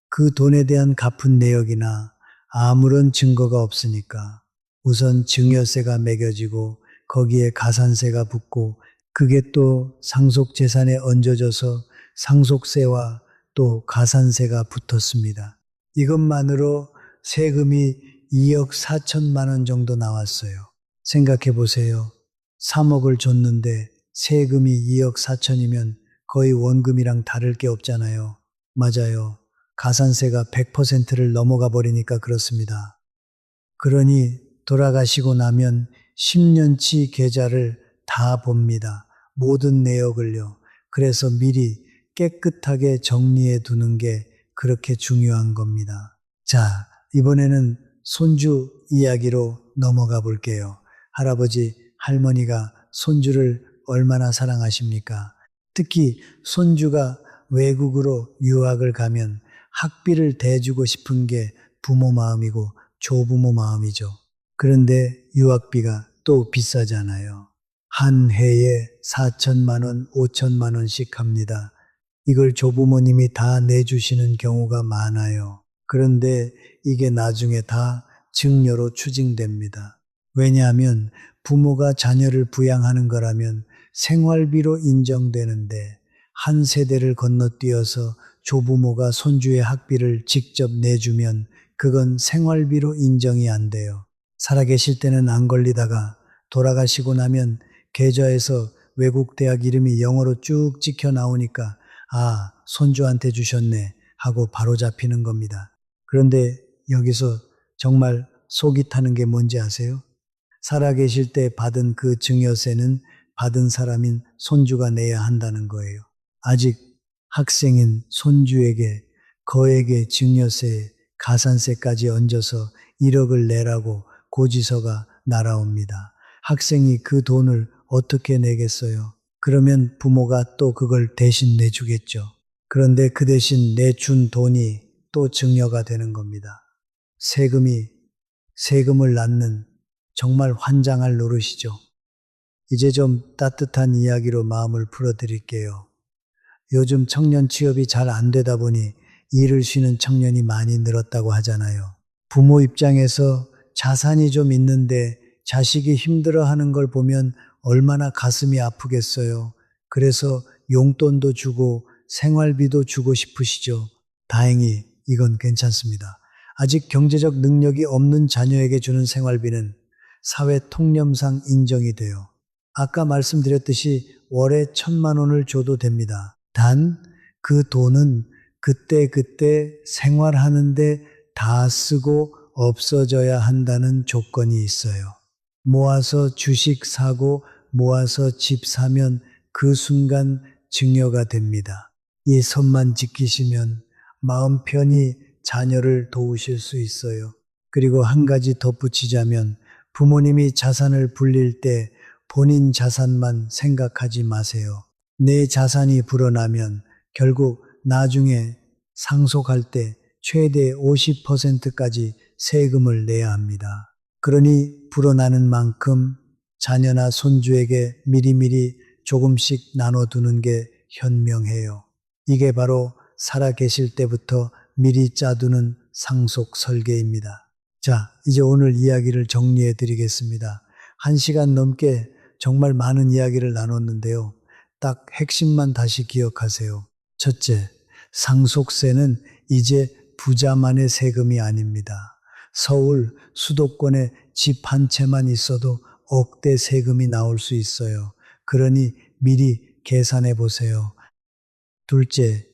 그 돈에 대한 갚은 내역이나 아무런 증거가 없으니까 우선 증여세가 매겨지고 거기에 가산세가 붙고 그게 또 상속재산에 얹어져서 상속세와 또 가산세가 붙었습니다. 이것만으로 세금이 2억 4천만 원 정도 나왔어요. 생각해 보세요. 3억을 줬는데 세금이 2억 4천이면 거의 원금이랑 다를 게 없잖아요. 맞아요. 가산세가 100%를 넘어가 버리니까 그렇습니다. 그러니 돌아가시고 나면 10년치 계좌를 다 봅니다. 모든 내역을요. 그래서 미리 깨끗하게 정리해 두는 게 그렇게 중요한 겁니다. 자, 이번에는 손주 이야기로 넘어가 볼게요. 할아버지, 할머니가 손주를 얼마나 사랑하십니까? 특히 손주가 외국으로 유학을 가면 학비를 대주고 싶은 게 부모 마음이고 조부모 마음이죠. 그런데 유학비가 또 비싸잖아요. 한 해에 4천만 원, 5천만 원씩 합니다. 이걸 조부모님이 다 내주시는 경우가 많아요. 그런데 이게 나중에 다 증여로 추징됩니다. 왜냐하면 부모가 자녀를 부양하는 거라면 생활비로 인정되는데 한 세대를 건너뛰어서 조부모가 손주의 학비를 직접 내주면 그건 생활비로 인정이 안 돼요. 살아계실 때는 안 걸리다가 돌아가시고 나면 계좌에서 외국 대학 이름이 영어로 쭉 찍혀 나오니까 아, 손주한테 주셨네 하고 바로 잡히는 겁니다. 그런데 여기서 정말 속이 타는 게 뭔지 아세요? 살아계실 때 받은 그 증여세는 받은 사람인 손주가 내야 한다는 거예요. 아직 학생인 손주에게 거액의 증여세, 가산세까지 얹어서 1억을 내라고 고지서가 날아옵니다. 학생이 그 돈을 어떻게 내겠어요? 그러면 부모가 또 그걸 대신 내주겠죠. 그런데 그 대신 내준 돈이 또 증여가 되는 겁니다. 세금을 낳는 정말 환장할 노릇이죠. 이제 좀 따뜻한 이야기로 마음을 풀어드릴게요. 요즘 청년 취업이 잘 안 되다 보니 일을 쉬는 청년이 많이 늘었다고 하잖아요. 부모 입장에서 자산이 좀 있는데 자식이 힘들어하는 걸 보면 얼마나 가슴이 아프겠어요. 그래서 용돈도 주고 생활비도 주고 싶으시죠. 다행히 이건 괜찮습니다. 아직 경제적 능력이 없는 자녀에게 주는 생활비는 사회 통념상 인정이 돼요. 아까 말씀드렸듯이 월에 1,000만 원을 줘도 됩니다. 단 그 돈은 그때그때 생활하는데 다 쓰고 없어져야 한다는 조건이 있어요. 모아서 주식 사고 모아서 집 사면 그 순간 증여가 됩니다. 이 선만 지키시면 마음 편히 자녀를 도우실 수 있어요. 그리고 한 가지 덧붙이자면 부모님이 자산을 불릴 때 본인 자산만 생각하지 마세요. 내 자산이 불어나면 결국 나중에 상속할 때 최대 50%까지 세금을 내야 합니다. 그러니 불어나는 만큼 자녀나 손주에게 미리미리 조금씩 나눠두는 게 현명해요. 이게 바로 살아계실 때부터 미리 짜두는 상속 설계입니다. 자, 이제 오늘 이야기를 정리해 드리겠습니다. 1시간 넘게 정말 많은 이야기를 나눴는데요. 딱 핵심만 다시 기억하세요. 첫째, 상속세는 이제 부자만의 세금이 아닙니다. 서울 수도권에 집 한 채만 있어도 억대 세금이 나올 수 있어요. 그러니 미리 계산해 보세요. 둘째,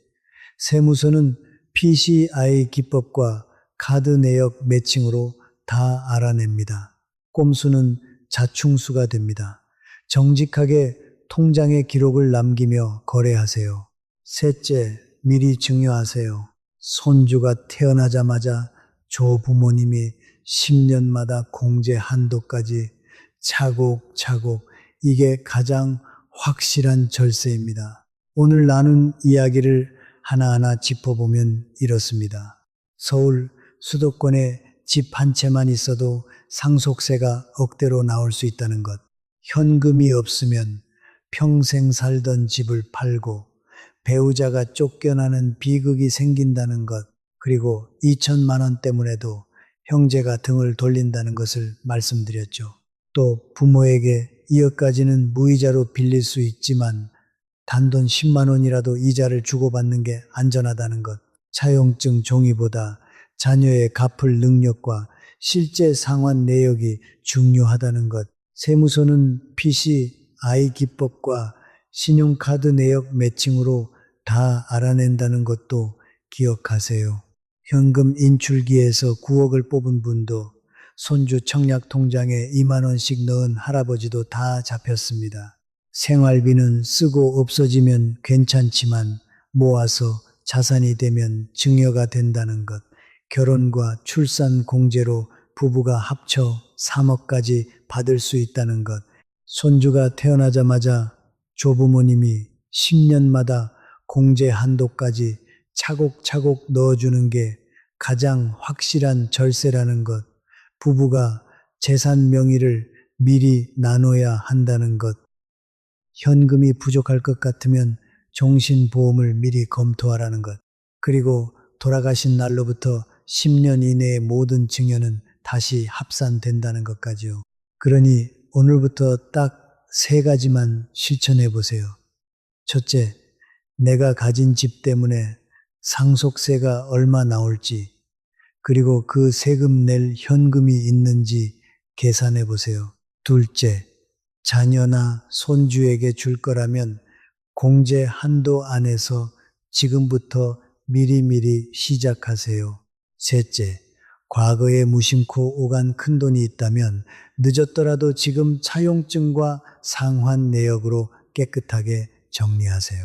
세무서는 PCI 기법과 카드 내역 매칭으로 다 알아냅니다. 꼼수는 자충수가 됩니다. 정직하게 통장에 기록을 남기며 거래하세요. 셋째, 미리 증여하세요. 손주가 태어나자마자 조부모님이 10년마다 공제 한도까지 차곡차곡, 이게 가장 확실한 절세입니다. 오늘 나눈 이야기를 하나하나 짚어보면 이렇습니다. 서울 수도권에 집 한 채만 있어도 상속세가 억대로 나올 수 있다는 것. 현금이 없으면 평생 살던 집을 팔고 배우자가 쫓겨나는 비극이 생긴다는 것. 그리고 2천만 원 때문에도 형제가 등을 돌린다는 것을 말씀드렸죠. 또 부모에게 이억까지는 무이자로 빌릴 수 있지만 단돈 10만 원이라도 이자를 주고받는 게 안전하다는 것. 차용증 종이보다 자녀의 갚을 능력과 실제 상환 내역이 중요하다는 것. 세무서는 PCI 기법과 신용카드 내역 매칭으로 다 알아낸다는 것도 기억하세요. 현금 인출기에서 9억을 뽑은 분도 손주 청약 통장에 2만 원씩 넣은 할아버지도 다 잡혔습니다. 생활비는 쓰고 없어지면 괜찮지만 모아서 자산이 되면 증여가 된다는 것. 결혼과 출산 공제로 부부가 합쳐 3억까지 받을 수 있다는 것. 손주가 태어나자마자 조부모님이 10년마다 공제 한도까지 차곡차곡 넣어주는 게 가장 확실한 절세라는 것. 부부가 재산 명의를 미리 나눠야 한다는 것. 현금이 부족할 것 같으면 종신보험을 미리 검토하라는 것. 그리고 돌아가신 날로부터 10년 이내의 모든 증여는 다시 합산된다는 것까지요. 그러니 오늘부터 딱 3가지만 실천해 보세요. 첫째, 내가 가진 집 때문에 상속세가 얼마 나올지, 그리고 그 세금 낼 현금이 있는지 계산해 보세요. 둘째, 자녀나 손주에게 줄 거라면 공제 한도 안에서 지금부터 미리미리 시작하세요. 셋째, 과거에 무심코 오간 큰돈이 있다면 늦었더라도 지금 차용증과 상환 내역으로 깨끗하게 정리하세요.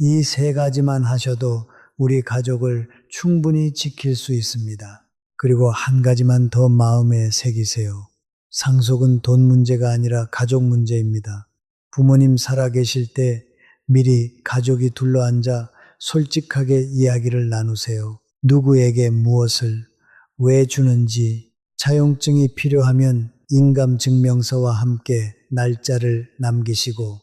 이 3가지만 하셔도 우리 가족을 충분히 지킬 수 있습니다. 그리고 한 가지만 더 마음에 새기세요. 상속은 돈 문제가 아니라 가족 문제입니다. 부모님 살아계실 때 미리 가족이 둘러앉아 솔직하게 이야기를 나누세요. 누구에게 무엇을 왜 주는지, 차용증이 필요하면 인감증명서와 함께 날짜를 남기시고,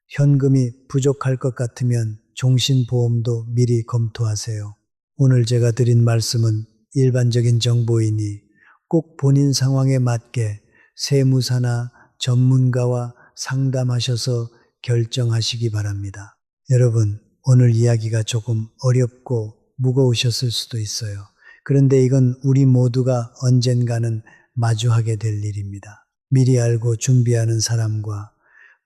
현금이 부족할 것 같으면 종신보험도 미리 검토하세요. 오늘 제가 드린 말씀은 일반적인 정보이니 꼭 본인 상황에 맞게 세무사나 전문가와 상담하셔서 결정하시기 바랍니다. 여러분, 오늘 이야기가 조금 어렵고 무거우셨을 수도 있어요. 그런데 이건 우리 모두가 언젠가는 마주하게 될 일입니다. 미리 알고 준비하는 사람과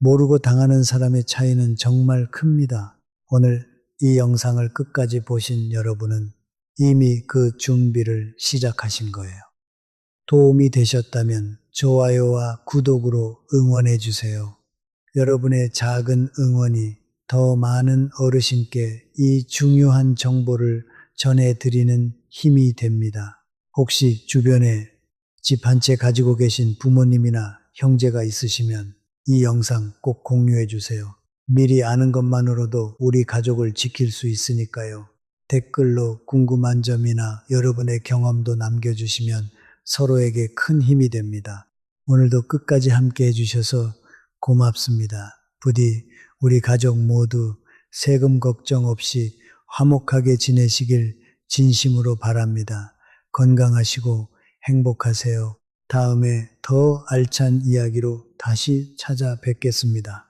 모르고 당하는 사람의 차이는 정말 큽니다. 오늘 이 영상을 끝까지 보신 여러분은 이미 그 준비를 시작하신 거예요. 도움이 되셨다면 좋아요와 구독으로 응원해 주세요. 여러분의 작은 응원이 더 많은 어르신께 이 중요한 정보를 전해드리는 힘이 됩니다. 혹시 주변에 집 한 채 가지고 계신 부모님이나 형제가 있으시면 이 영상 꼭 공유해 주세요. 미리 아는 것만으로도 우리 가족을 지킬 수 있으니까요. 댓글로 궁금한 점이나 여러분의 경험도 남겨주시면 서로에게 큰 힘이 됩니다. 오늘도 끝까지 함께 해주셔서 고맙습니다. 부디 우리 가족 모두 세금 걱정 없이 화목하게 지내시길 진심으로 바랍니다. 건강하시고 행복하세요. 다음에 더 알찬 이야기로 다시 찾아뵙겠습니다.